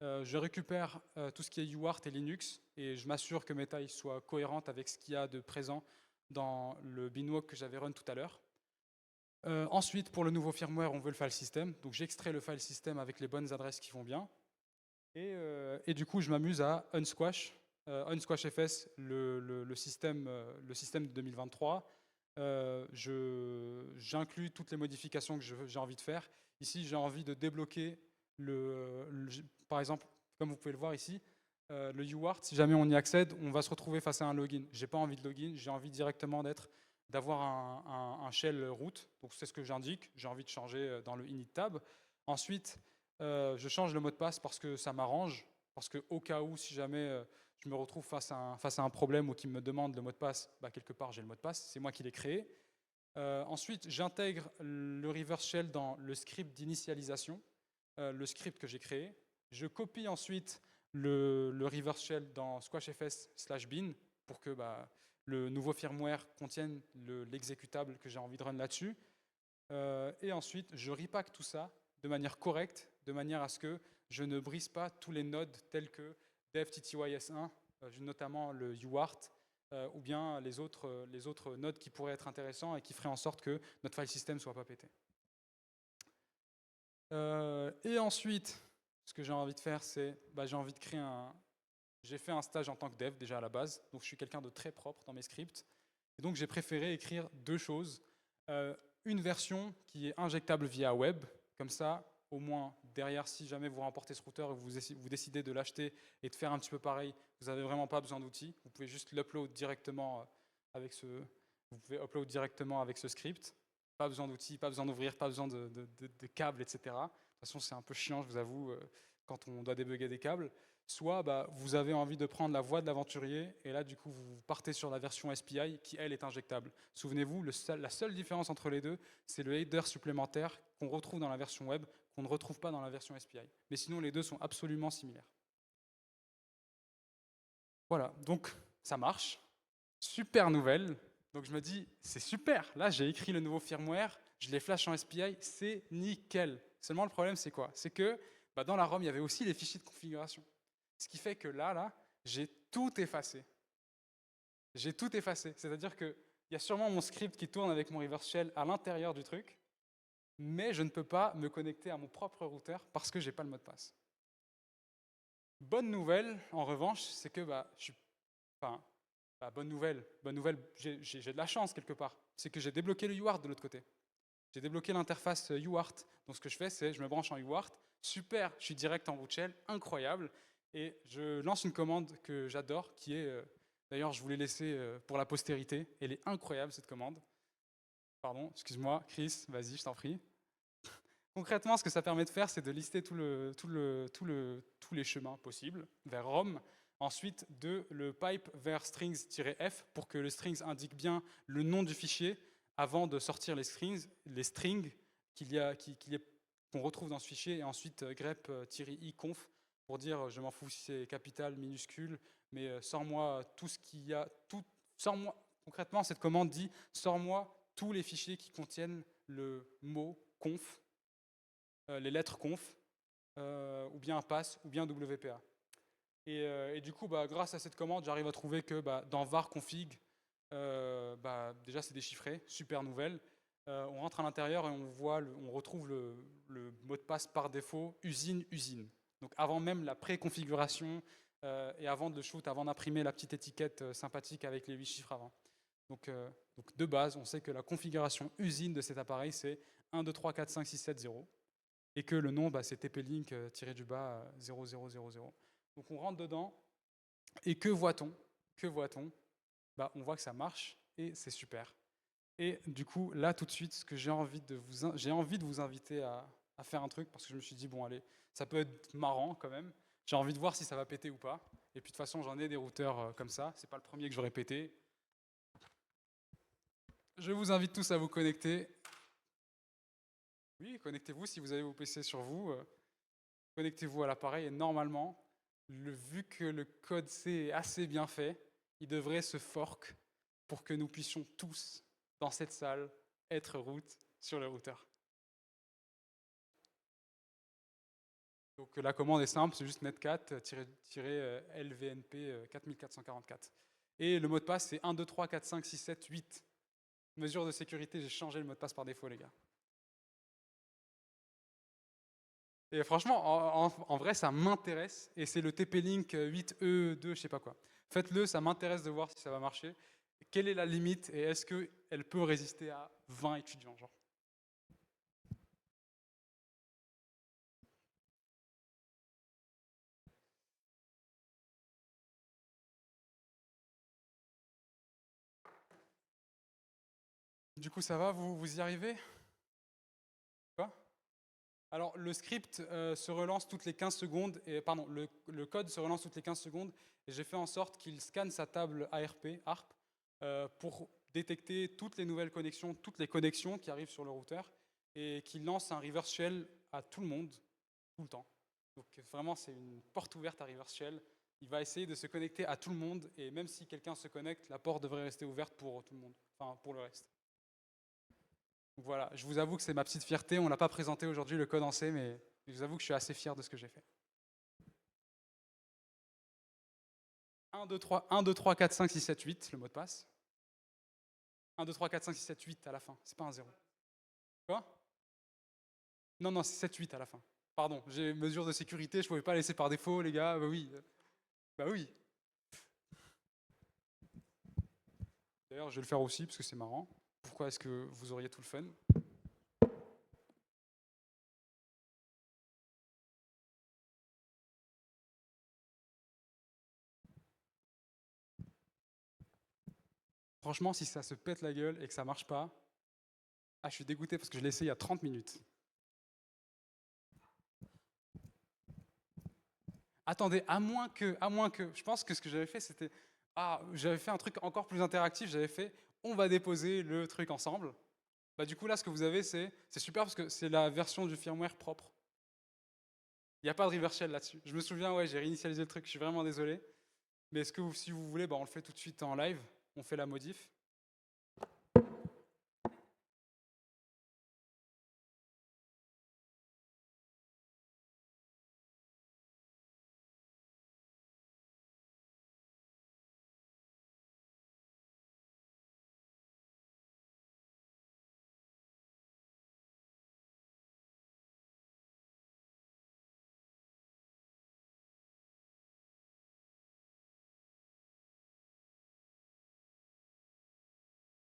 Speaker 1: Je récupère tout ce qui est UART et Linux et je m'assure que mes tailles soient cohérentes avec ce qu'il y a de présent dans le Binwalk que j'avais run tout à l'heure. Ensuite, pour le nouveau firmware, on veut le file system. Donc j'extrais le file system avec les bonnes adresses qui vont bien. Et du coup, je m'amuse à unsquash. unsquashfs, le système de 2023. J'inclus toutes les modifications que j'ai envie de faire. Ici, j'ai envie de débloquer par exemple, comme vous pouvez le voir ici, le UART, si jamais on y accède, on va se retrouver face à un login. J'ai pas envie de login, j'ai envie directement d'avoir un shell root. Donc c'est ce que j'indique. J'ai envie de changer dans le init tab. Ensuite, je change le mot de passe parce que ça m'arrange. Parce que au cas où, si jamais je me retrouve face à un problème ou qu'il me demande le mot de passe, quelque part j'ai le mot de passe, c'est moi qui l'ai créé. Ensuite, j'intègre le reverse shell dans le script d'initialisation, le script que j'ai créé. Je copie ensuite le reverse shell dans squashfs/bin pour que le nouveau firmware contienne l'exécutable que j'ai envie de run là-dessus. Et ensuite, je repack tout ça de manière correcte, de manière à ce que je ne brise pas tous les nodes tels que devttys1, notamment le UART, ou bien les autres nodes qui pourraient être intéressants et qui feraient en sorte que notre file system ne soit pas pété. Et ensuite, ce que j'ai envie de faire, c'est j'ai envie de créer J'ai fait un stage en tant que dev déjà à la base, donc je suis quelqu'un de très propre dans mes scripts. Et donc j'ai préféré écrire deux choses. Une version qui est injectable via web, comme ça, au moins derrière, si jamais vous remportez ce routeur et vous décidez de l'acheter et de faire un petit peu pareil, vous n'avez vraiment pas besoin d'outils. Vous pouvez juste l'upload directement avec ce, vous pouvez upload directement avec ce script. Pas besoin d'outils, pas besoin d'ouvrir, pas besoin de câbles, etc. De toute façon, c'est un peu chiant, je vous avoue, quand on doit débugger des câbles. Soit vous avez envie de prendre la voie de l'aventurier, et là, du coup, vous partez sur la version SPI qui, elle, est injectable. Souvenez-vous, la seule différence entre les deux, c'est le header supplémentaire qu'on retrouve dans la version web, qu'on ne retrouve pas dans la version SPI. Mais sinon, les deux sont absolument similaires. Voilà, donc ça marche. Super nouvelle. Donc je me dis, c'est super. Là, j'ai écrit le nouveau firmware, je les flash en SPI, c'est nickel. Seulement, le problème, c'est quoi? C'est que dans la ROM, il y avait aussi les fichiers de configuration. Ce qui fait que là, j'ai tout effacé. J'ai tout effacé. C'est-à-dire qu'il y a sûrement mon script qui tourne avec mon reverse shell à l'intérieur du truc, mais je ne peux pas me connecter à mon propre routeur parce que je n'ai pas le mot de passe. Bonne nouvelle, en revanche, c'est que je suis... Enfin, bonne nouvelle, j'ai de la chance quelque part. C'est que j'ai débloqué le UART de l'autre côté. J'ai débloqué l'interface UART. Donc ce que je fais, c'est je me branche en UART. Super, je suis direct en root shell, incroyable. Et je lance une commande que j'adore, qui est... D'ailleurs, je voulais laisser pour la postérité. Elle est incroyable, cette commande. Pardon, excuse-moi, Chris, vas-y, je t'en prie. Concrètement, ce que ça permet de faire, c'est de lister tous les chemins possibles vers Rome. Ensuite, le pipe vers strings-f pour que le strings indique bien le nom du fichier avant de sortir les strings qu'on retrouve dans ce fichier. Et ensuite, grep-i conf pour dire je m'en fous si c'est capital, minuscule, mais sors-moi tout ce qu'il y a. Sors-moi. Concrètement, cette commande dit sors-moi tous les fichiers qui contiennent le mot conf, les lettres conf, ou bien pass, ou bien WPA. Et du coup, grâce à cette commande, j'arrive à trouver que dans var config, déjà c'est déchiffré, super nouvelle. On rentre à l'intérieur et on retrouve le mot de passe par défaut usine. Donc avant même la pré-configuration et avant de shoot, avant d'imprimer la petite étiquette sympathique avec les 8 chiffres avant. Donc de base, on sait que la configuration usine de cet appareil, c'est 1, 2, 3, 4, 5, 6, 7, 0. Et que le nom, c'est TP-Link 0000. Donc on rentre dedans, et que voit-on? On voit que ça marche, et c'est super. Et du coup, là, tout de suite, ce que j'ai envie de vous inviter à faire un truc, parce que je me suis dit, bon, allez, ça peut être marrant quand même. J'ai envie de voir si ça va péter ou pas. Et puis de toute façon, j'en ai des routeurs comme ça. C'est pas le premier que j'aurais pété. Je vous invite tous à vous connecter. Oui, connectez-vous si vous avez vos PC sur vous. Connectez-vous à l'appareil et normalement, vu que le code C est assez bien fait, il devrait se fork pour que nous puissions tous, dans cette salle, être root sur le routeur. Donc la commande est simple, c'est juste netcat-lvnp 4444. Et le mot de passe, c'est 1, 2, 3, 4, 5, 6, 7, 8. Mesure de sécurité, j'ai changé le mot de passe par défaut, les gars. Et franchement, en vrai, ça m'intéresse. Et c'est le TP-Link 8E2, je sais pas quoi. Faites-le, ça m'intéresse de voir si ça va marcher. Quelle est la limite et est-ce qu'elle peut résister à 20 étudiants, genre? Du coup, ça va, vous y arrivez? Quoi? Alors, le script se relance toutes les 15 secondes, et pardon, le code se relance toutes les 15 secondes, et j'ai fait en sorte qu'il scanne sa table ARP pour détecter toutes les nouvelles connexions, toutes les connexions qui arrivent sur le routeur, et qu'il lance un reverse shell à tout le monde, tout le temps. Donc vraiment, c'est une porte ouverte à reverse shell. Il va essayer de se connecter à tout le monde, et même si quelqu'un se connecte, la porte devrait rester ouverte pour tout le monde, enfin pour le reste. Donc voilà, je vous avoue que c'est ma petite fierté. On ne l'a pas présenté aujourd'hui le code en C, mais je vous avoue que je suis assez fier de ce que j'ai fait. 1, 2, 3, 1, 2, 3, 4, 5, 6, 7, 8, le mot de passe. 1, 2, 3, 4, 5, 6, 7, 8 à la fin, c'est pas un 0. Quoi? Non, non, c'est 7, 8 à la fin. Pardon, j'ai mesure de sécurité, je ne pouvais pas laisser par défaut, les gars. Bah oui. Bah oui. D'ailleurs, je vais le faire aussi parce que c'est marrant. Pourquoi est-ce que vous auriez tout le fun? franchement, si ça se pète la gueule et que ça marche pas, je suis dégoûté parce que je l'ai essayé il y a 30 minutes. Attendez, à moins que, je pense que ce que j'avais fait, c'était, j'avais fait un truc encore plus interactif, j'avais fait, on va déposer le truc ensemble. Bah, du coup, là, ce que vous avez, c'est super parce que c'est la version du firmware propre. Il n'y a pas de reverse shell là-dessus. Je me souviens, ouais, j'ai réinitialisé le truc, je suis vraiment désolé. Mais si vous voulez, bah, on le fait tout de suite en live, on fait la modif.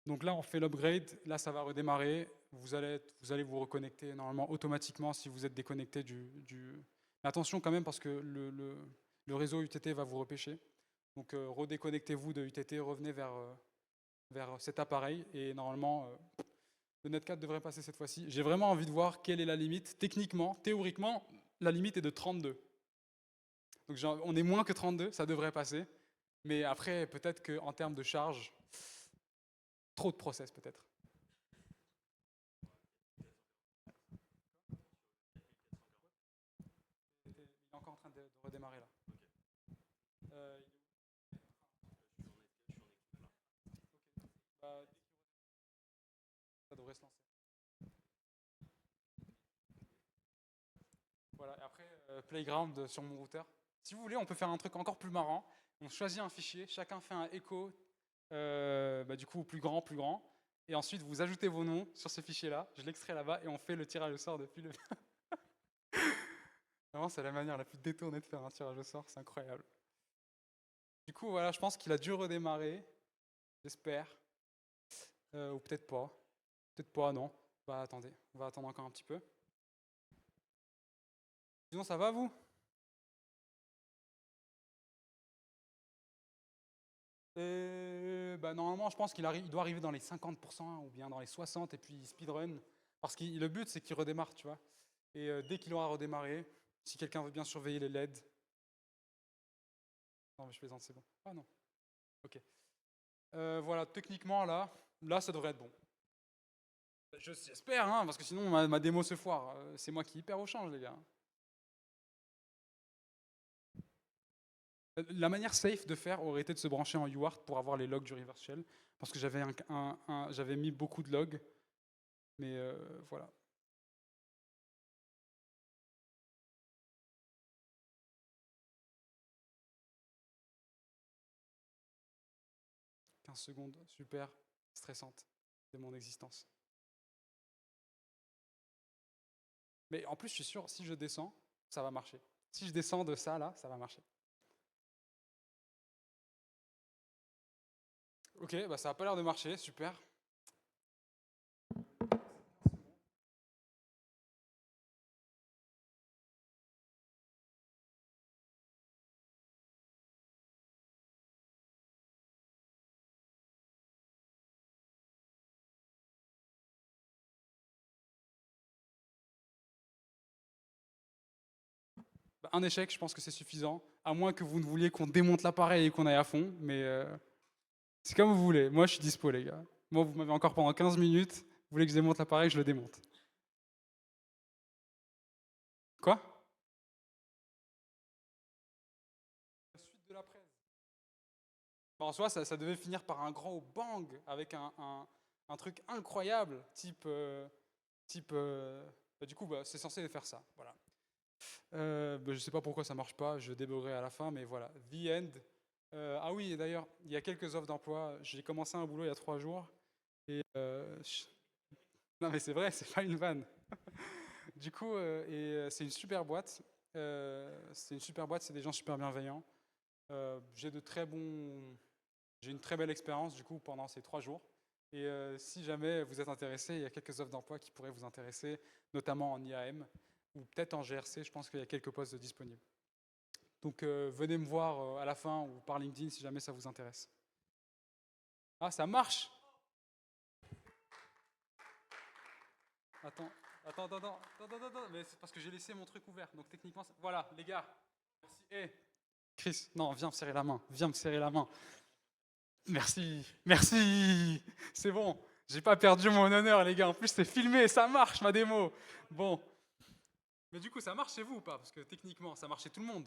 Speaker 1: Donc là, on fait l'upgrade, là, ça va redémarrer. Vous allez vous reconnecter normalement automatiquement si vous êtes déconnecté Mais attention quand même parce que le réseau UTT va vous repêcher. Donc redéconnectez-vous de UTT, revenez vers cet appareil et normalement, le Net 4 devrait passer cette fois-ci. J'ai vraiment envie de voir quelle est la limite. Techniquement, théoriquement, la limite est de 32. Donc on est moins que 32, ça devrait passer. Mais après, peut-être qu'en termes de charge, trop de process peut-être. Il est encore en train de redémarrer là. Bah, ça devrait se lancer. Voilà, et après, Playground sur mon routeur. Si vous voulez, on peut faire un truc encore plus marrant. On choisit un fichier, chacun fait un echo, du coup, plus grand, plus grand. Et ensuite, vous ajoutez vos noms sur ce fichier-là. Je l'extrais là-bas et on fait le tirage au sort depuis le. Vraiment, c'est la manière la plus détournée de faire un tirage au sort, c'est incroyable. Du coup, voilà, je pense qu'il a dû redémarrer, j'espère. Ou peut-être pas. Peut-être pas, non. Bah attendez, on va attendre encore un petit peu. Sinon, ça va vous? Normalement, je pense il doit arriver dans les 50% ou bien dans les 60% et puis speedrun. Parce que le but, c'est qu'il redémarre, tu vois. Et dès qu'il aura redémarré, si quelqu'un veut bien surveiller les LED. Non, mais je plaisante, c'est bon. Ah non. Ok. Voilà, techniquement, là, ça devrait être bon. J'espère, hein, parce que sinon, ma démo se foire. C'est moi qui y perds au change, les gars. La manière safe de faire aurait été de se brancher en UART pour avoir les logs du reverse shell. Parce que j'avais mis beaucoup de logs. Mais voilà. 15 secondes, super stressante de mon existence. Mais en plus, je suis sûr, si je descends, ça va marcher. Si je descends de ça, là, ça va marcher. Ok, bah ça n'a pas l'air de marcher, super. Bah, un échec, je pense que c'est suffisant, à moins que vous ne vouliez qu'on démonte l'appareil et qu'on aille à fond, mais c'est comme vous voulez. Moi, je suis dispo, les gars. Moi, vous m'avez encore pendant 15 minutes, vous voulez que je démonte l'appareil, je le démonte. Quoi? La suite de la presse. Bah, en soi, ça devait finir par un grand bang avec un truc incroyable, du coup, bah, c'est censé faire ça. Voilà. Je sais pas pourquoi ça marche pas, je débuggerai à la fin, mais voilà. The end. Ah oui, et d'ailleurs, il y a quelques offres d'emploi. J'ai commencé un boulot il y a 3 jours. Et non, mais c'est vrai, c'est pas une vanne. Du coup, c'est une super boîte. C'est une super boîte, c'est des gens super bienveillants. J'ai de très bons J'ai une très belle expérience du coup pendant ces 3 jours. Et si jamais vous êtes intéressé, il y a quelques offres d'emploi qui pourraient vous intéresser, notamment en IAM ou peut-être en GRC. Je pense qu'il y a quelques postes disponibles. Donc venez me voir à la fin ou par LinkedIn si jamais ça vous intéresse. Ah, ça marche. Attends, attends, mais c'est parce que j'ai laissé mon truc ouvert. Donc techniquement, voilà, les gars. Merci. Chris, non, viens me serrer la main. Viens me serrer la main. Merci, merci. C'est bon. J'ai pas perdu mon honneur, les gars. En plus, c'est filmé, ça marche ma démo. Bon. Mais du coup, ça marche chez vous ou pas? Parce que techniquement, ça marche chez tout le monde.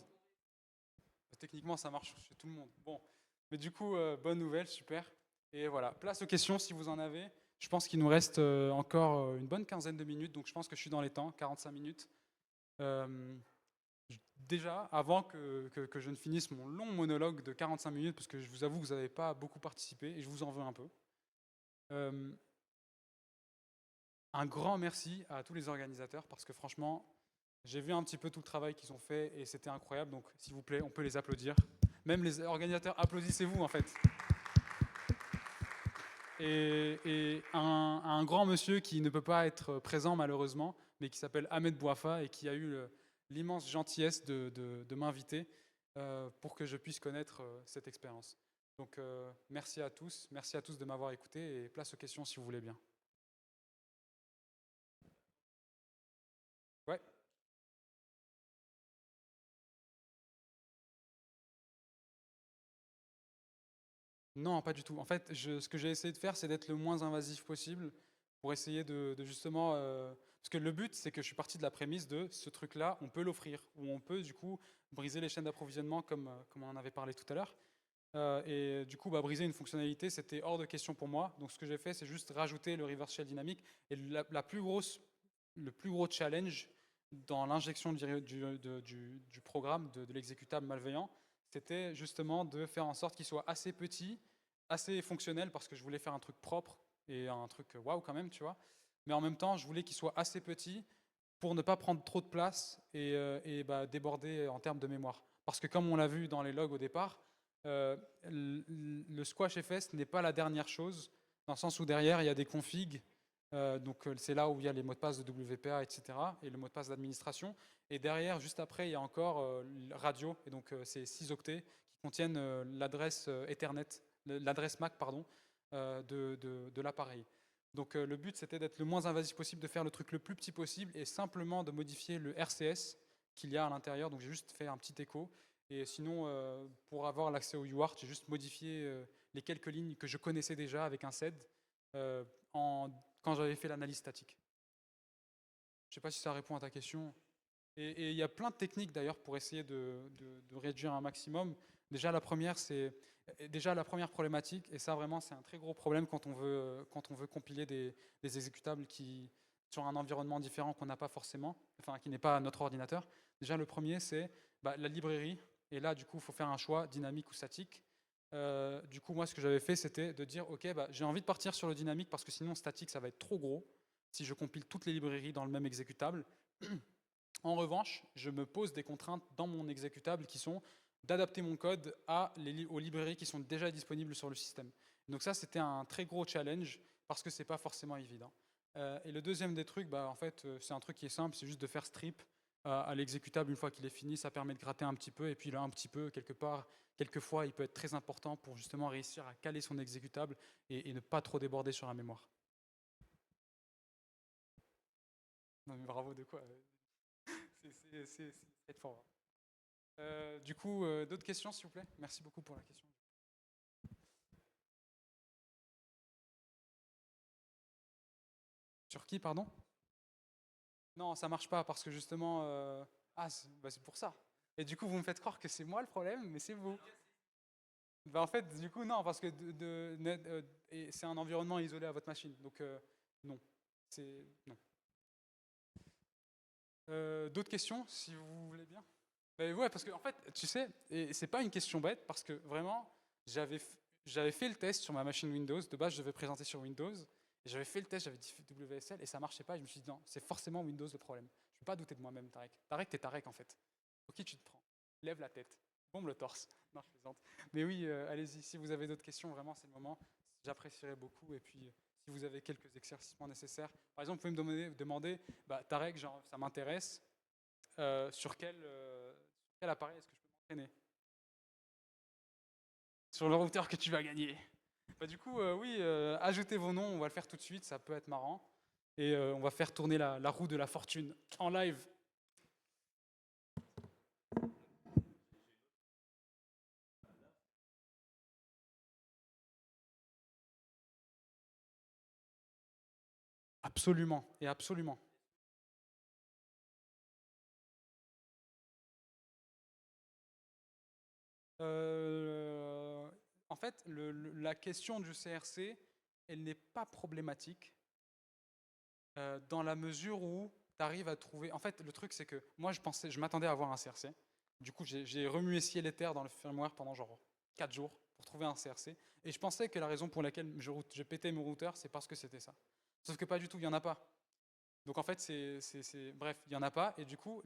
Speaker 1: Techniquement, ça marche chez tout le monde. Bon. Mais du coup, bonne nouvelle, super. Et voilà, place aux questions si vous en avez. Je pense qu'il nous reste encore une bonne quinzaine de minutes, donc je pense que je suis dans les temps, 45 minutes. Euh, Déjà, avant que je ne finisse mon long monologue de 45 minutes, parce que je vous avoue que vous n'avez pas beaucoup participé, et je vous en veux un peu, euh, un grand merci à tous les organisateurs, parce que franchement, j'ai vu un petit peu tout le travail qu'ils ont fait, et c'était incroyable, donc s'il vous plaît, on peut les applaudir. Même les organisateurs, applaudissez-vous en fait. Et un grand monsieur qui ne peut pas être présent malheureusement, mais qui s'appelle Ahmed Bouafa et qui a eu l'immense gentillesse de m'inviter pour que je puisse connaître cette expérience. Donc merci à tous de m'avoir écouté et place aux questions si vous voulez bien. Ouais. Non, pas du tout. En fait, ce que j'ai essayé de faire, c'est d'être le moins invasif possible pour essayer de justement... parce que le but, c'est que je suis parti de la prémisse de ce truc-là, on peut l'offrir, ou on peut du coup briser les chaînes d'approvisionnement comme on en avait parlé tout à l'heure. Et du coup, bah, briser une fonctionnalité, c'était hors de question pour moi. Donc ce que j'ai fait, c'est juste rajouter le reverse shell dynamique. Et le plus gros challenge dans l'injection du programme, de l'exécutable malveillant, c'était justement de faire en sorte qu'il soit assez petit, assez fonctionnel, parce que je voulais faire un truc propre et un truc waouh quand même, tu vois. Mais en même temps, je voulais qu'il soit assez petit pour ne pas prendre trop de place et bah, déborder en termes de mémoire. Parce que comme on l'a vu dans les logs au départ, le squash FS n'est pas la dernière chose, dans le sens où derrière, il y a des configs. Donc c'est là où il y a les mots de passe de WPA, etc. et le mot de passe d'administration. Et derrière, juste après, il y a encore radio, et donc c'est 6 octets qui contiennent l'adresse Ethernet, l'adresse MAC, pardon, de l'appareil. Donc le but, c'était d'être le moins invasif possible, de faire le truc le plus petit possible et simplement de modifier le RCS qu'il y a à l'intérieur. Donc j'ai juste fait un petit écho. Et sinon, pour avoir l'accès au UART, j'ai juste modifié les quelques lignes que je connaissais déjà avec un SED euh, quand j'avais fait l'analyse statique. Je ne sais pas si ça répond à ta question. Et il y a plein de techniques d'ailleurs pour essayer de réduire un maximum. Déjà la première problématique, et ça vraiment c'est un très gros problème quand on veut compiler des exécutables qui sur un environnement différent qu'on n'a pas forcément, enfin qui n'est pas notre ordinateur. Déjà le premier c'est bah, la librairie. Et là du coup il faut faire un choix dynamique ou statique. Du coup moi ce que j'avais fait c'était de dire ok bah, j'ai envie de partir sur le dynamique parce que sinon statique ça va être trop gros si je compile toutes les librairies dans le même exécutable. En revanche, je me pose des contraintes dans mon exécutable qui sont d'adapter mon code aux librairies qui sont déjà disponibles sur le système. Donc ça, c'était un très gros challenge parce que c'est pas forcément évident. Et le deuxième des trucs, bah, en fait, c'est un truc qui est simple, c'est juste de faire strip à l'exécutable une fois qu'il est fini. Ça permet de gratter un petit peu et puis là, un petit peu, quelque part, quelquefois, il peut être très important pour justement réussir à caler son exécutable et ne pas trop déborder sur la mémoire. Non mais bravo de quoi? C'est straightforward. Du coup, d'autres questions, s'il vous plaît? Merci beaucoup pour la question. Sur qui, pardon? Non, ça marche pas parce que justement. Ah, bah, c'est pour ça. Et du coup, vous me faites croire que c'est moi le problème, mais c'est vous. Bah, en fait, du coup, non, parce que et c'est un environnement isolé à votre machine. Donc, non. Non. D'autres questions, si vous voulez bien? Mais ouais, parce que en fait, tu sais, et c'est pas une question bête, parce que vraiment, j'avais fait le test sur ma machine Windows. De base, je devais présenter sur Windows. Et j'avais fait le test, j'avais dit WSL, et ça marchait pas. Et je me suis dit, non, c'est forcément Windows le problème. Je ne peux pas douter de moi-même, Tarek. Tarek, t'es Tarek, en fait. Pour qui tu te prends? Lève la tête. Bombe le torse. Non, je plaisante. Mais oui, allez-y. Si vous avez d'autres questions, vraiment, c'est le moment. J'apprécierais beaucoup. Et puis, si vous avez quelques éclaircissements nécessaires, par exemple, vous pouvez me demander, bah, Tarek, genre, ça m'intéresse. Sur quel appareil est-ce que je peux m'entraîner? Sur le routeur que tu vas gagner. Bah, du coup, oui, ajoutez vos noms, on va le faire tout de suite, ça peut être marrant. Et on va faire tourner la roue de la fortune en live. Absolument, et absolument. Euh, En fait, la question du CRC, elle n'est pas problématique dans la mesure où tu arrives à trouver. En fait, le truc, c'est que moi, je m'attendais à avoir un CRC. Du coup, j'ai remué ciel et terre dans le firmware pendant genre 4 jours pour trouver un CRC. Et je pensais que la raison pour laquelle je pétais mon routeur, c'est parce que c'était ça. Sauf que pas du tout, il n'y en a pas. Donc en fait, bref, il n'y en a pas. Et du coup,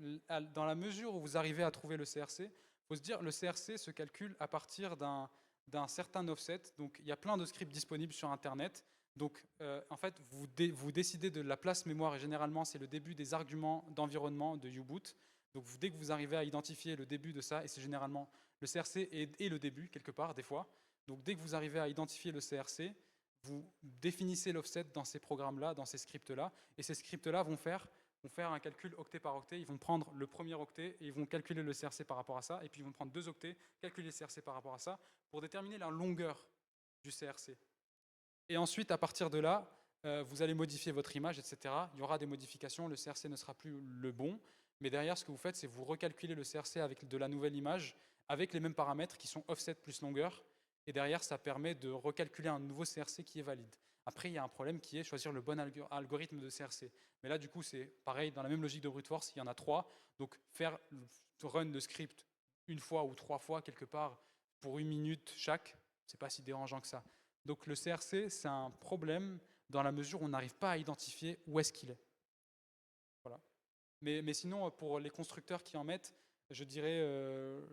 Speaker 1: dans la mesure où vous arrivez à trouver le CRC, il faut se dire le CRC se calcule à partir d'un certain offset. Donc il y a plein de scripts disponibles sur Internet. Donc en fait, vous décidez de la place mémoire et généralement c'est le début des arguments d'environnement de U-Boot. Donc dès que vous arrivez à identifier le début de ça, et c'est généralement le CRC et le début quelque part des fois. Donc dès que vous arrivez à identifier le CRC, vous définissez l'offset dans ces programmes-là, dans ces scripts-là, et ces scripts-là vont faire un calcul octet par octet. Ils vont prendre le premier octet et ils vont calculer le CRC par rapport à ça, et puis ils vont prendre deux octets, calculer le CRC par rapport à ça, pour déterminer la longueur du CRC. Et ensuite, à partir de là, vous allez modifier votre image, etc. Il y aura des modifications, le CRC ne sera plus le bon, mais derrière, ce que vous faites, c'est vous recalculez le CRC avec de la nouvelle image, avec les mêmes paramètres qui sont offset plus longueur, et derrière, ça permet de recalculer un nouveau CRC qui est valide. Après, il y a un problème qui est choisir le bon algorithme de CRC. Mais là, du coup, c'est pareil, dans la même logique de brute force, il y en a trois. Donc, faire run le script une fois ou trois fois, quelque part, pour une minute chaque, c'est pas si dérangeant que ça. Donc le CRC, c'est un problème dans la mesure où on n'arrive pas à identifier où est-ce qu'il est. Voilà. Mais sinon, pour les constructeurs qui en mettent, je dirais le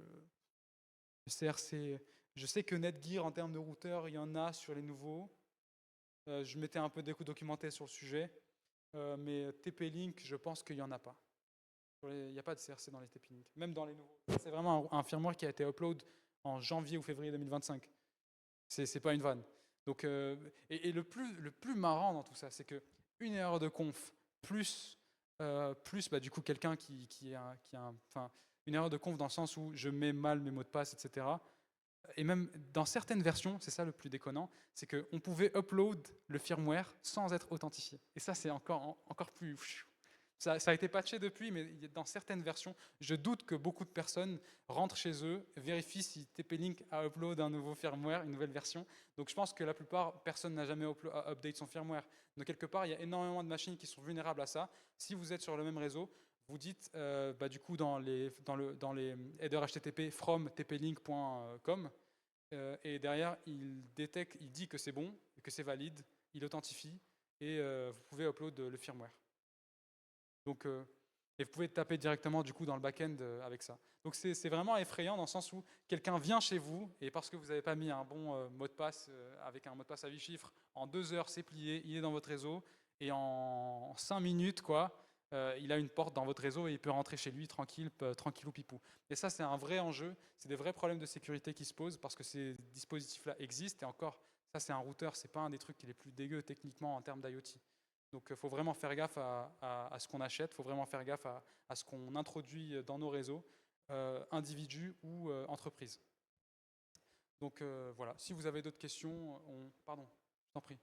Speaker 1: CRC. Je sais que Netgear, en termes de routeur, il y en a sur les nouveaux. Je m'étais un peu documenté sur le sujet. Mais TP-Link, je pense qu'il n'y en a pas. Il n'y a pas de CRC dans les TP-Link, même dans les nouveaux. C'est vraiment un firmware qui a été upload en janvier ou février 2025. C'est pas une vanne. Donc, et le plus marrant dans tout ça, c'est que une erreur de conf plus bah, du coup quelqu'un enfin, une erreur de conf dans le sens où je mets mal mes mots de passe, etc. Et même dans certaines versions, c'est ça le plus déconnant, c'est qu'on pouvait upload le firmware sans être authentifié. Et ça, c'est encore plus. Ça a été patché depuis, mais dans certaines versions, je doute que beaucoup de personnes rentrent chez eux, vérifient si TP-Link a upload un nouveau firmware, une nouvelle version. Donc je pense que la plupart, personne n'a jamais update son firmware. Donc quelque part, il y a énormément de machines qui sont vulnérables à ça. Si vous êtes sur le même réseau, vous dites, bah, du coup, dans les headers HTTP from tplink.com, et derrière, il détecte, il dit que c'est bon, que c'est valide, il authentifie, et vous pouvez upload le firmware. Donc, et vous pouvez taper directement du coup dans le back-end avec ça. Donc c'est vraiment effrayant dans le sens où quelqu'un vient chez vous et parce que vous n'avez pas mis un bon mot de passe avec un mot de passe à 8 chiffres, en 2 heures c'est plié, il est dans votre réseau et en 5 minutes quoi, il a une porte dans votre réseau et il peut rentrer chez lui tranquille, tranquillou pipou. Et ça c'est un vrai enjeu, c'est des vrais problèmes de sécurité qui se posent parce que ces dispositifs-là existent et encore, ça c'est un routeur, c'est pas un des trucs qui est les plus dégueux techniquement en termes d'IoT. Donc il faut vraiment faire gaffe à ce qu'on achète, il faut vraiment faire gaffe à ce qu'on introduit dans nos réseaux, individus ou entreprises. Donc voilà, si vous avez d'autres questions, pardon, je t'en prie.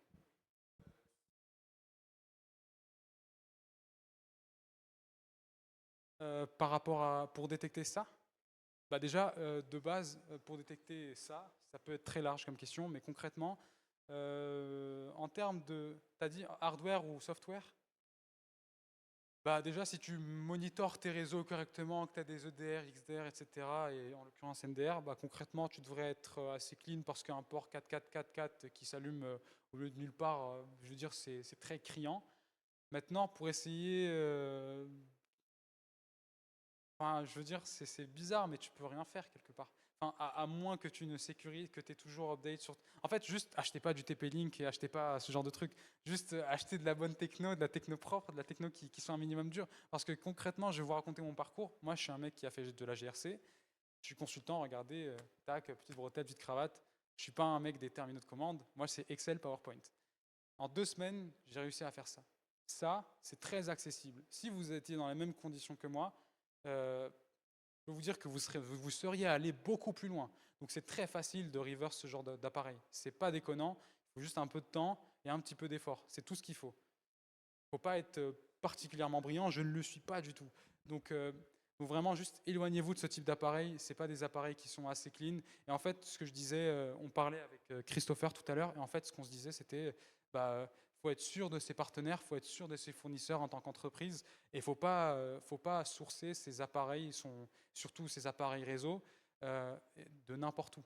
Speaker 1: Par rapport à, pour détecter ça, bah déjà, de base, pour détecter ça, ça peut être très large comme question, mais concrètement, en termes de, t'as dit hardware ou software? Bah déjà, si tu monitores tes réseaux correctement, que tu as des EDR, XDR, etc., et en l'occurrence NDR, bah concrètement, tu devrais être assez clean parce qu'un port 4444 qui s'allume au lieu de nulle part, je veux dire, c'est très criant. Maintenant, pour essayer, enfin, je veux dire, c'est bizarre, mais tu peux rien faire quelque part. Enfin, à moins que tu ne sécurises, que tu aies toujours update sur. En fait, juste achetez pas du TP-Link et achetez pas ce genre de truc. Juste achetez de la bonne techno, de la techno propre, de la techno qui soit un minimum dur. Parce que concrètement, je vais vous raconter mon parcours. Moi, je suis un mec qui a fait de la GRC. Je suis consultant, regardez, tac, petite bretelle, petite cravate. Je ne suis pas un mec des terminaux de commande. Moi, c'est Excel, PowerPoint. En 2 semaines, j'ai réussi à faire ça. Ça, c'est très accessible. Si vous étiez dans les mêmes conditions que moi, je peux vous dire que vous seriez allé beaucoup plus loin. Donc c'est très facile de reverse ce genre d'appareil. C'est pas déconnant, il faut juste un peu de temps et un petit peu d'effort. C'est tout ce qu'il faut. Il ne faut pas être particulièrement brillant, je ne le suis pas du tout. Donc vraiment juste éloignez-vous de ce type d'appareil. Ce pas des appareils qui sont assez clean. Et en fait, ce que je disais, on parlait avec Christopher tout à l'heure, et en fait, ce qu'on se disait, c'était faut être sûr de ses partenaires, il faut être sûr de ses fournisseurs en tant qu'entreprise, et faut pas sourcer ces appareils, surtout ces appareils réseau, de n'importe où.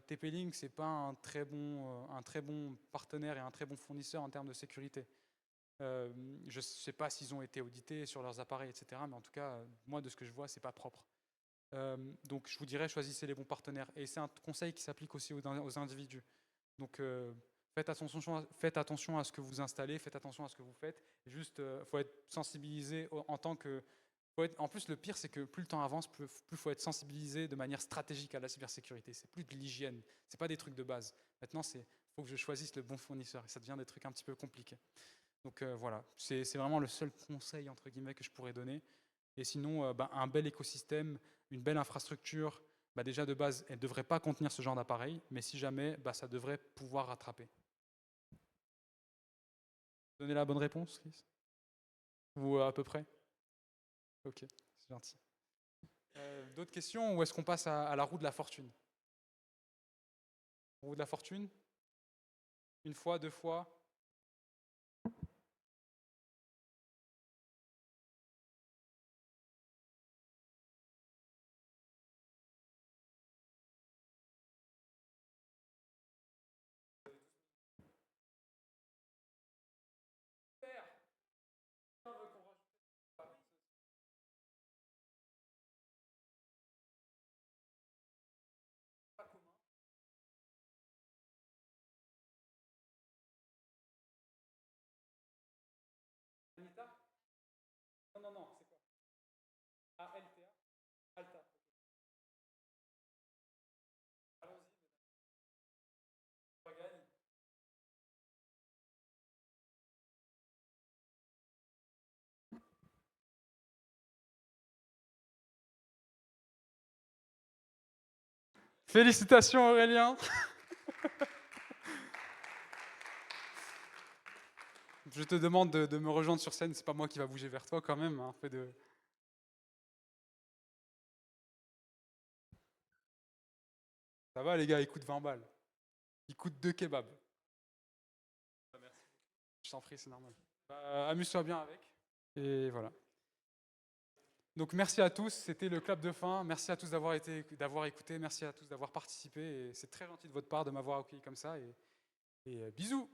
Speaker 1: TP-Link, c'est pas un très bon partenaire et un très bon fournisseur en termes de sécurité. Je ne sais pas s'ils ont été audités sur leurs appareils, etc. Mais en tout cas, moi, de ce que je vois, c'est pas propre. Donc, je vous dirais, choisissez les bons partenaires. Et c'est un conseil qui s'applique aussi aux individus. Donc, faites attention à ce que vous installez, faites attention à ce que vous faites. Juste, faut être sensibilisé en tant que. En plus, le pire, c'est que plus le temps avance, plus il faut être sensibilisé de manière stratégique à la cybersécurité. C'est plus de l'hygiène, c'est pas des trucs de base. Maintenant, faut que je choisisse le bon fournisseur et ça devient des trucs un petit peu compliqués. Donc voilà, c'est vraiment le seul conseil entre guillemets que je pourrais donner. Et sinon, un bel écosystème, une belle infrastructure, déjà de base, elle ne devrait pas contenir ce genre d'appareil, mais si jamais, ça devrait pouvoir rattraper. Donnez la bonne réponse, Chris? Ou à peu près? Ok, c'est gentil. D'autres questions ou est-ce qu'on passe à la roue de la fortune? Roue de la fortune? Une fois, 2 fois? Anita? Non, non, non, c'est quoi? ALTA? Alta. Allons-y, mesdames. Félicitations Aurélien. Je te demande de me rejoindre sur scène, c'est pas moi qui va bouger vers toi quand même. Hein, Ça va les gars, il coûte 20 balles. Il coûte 2 kebabs. Merci. Je t'en prie, c'est normal. Amuse-toi bien avec. Et voilà. Donc merci à tous, c'était le clap de fin. Merci à tous d'avoir écouté, merci à tous d'avoir participé. Et c'est très gentil de votre part de m'avoir accueilli comme ça. Et bisous.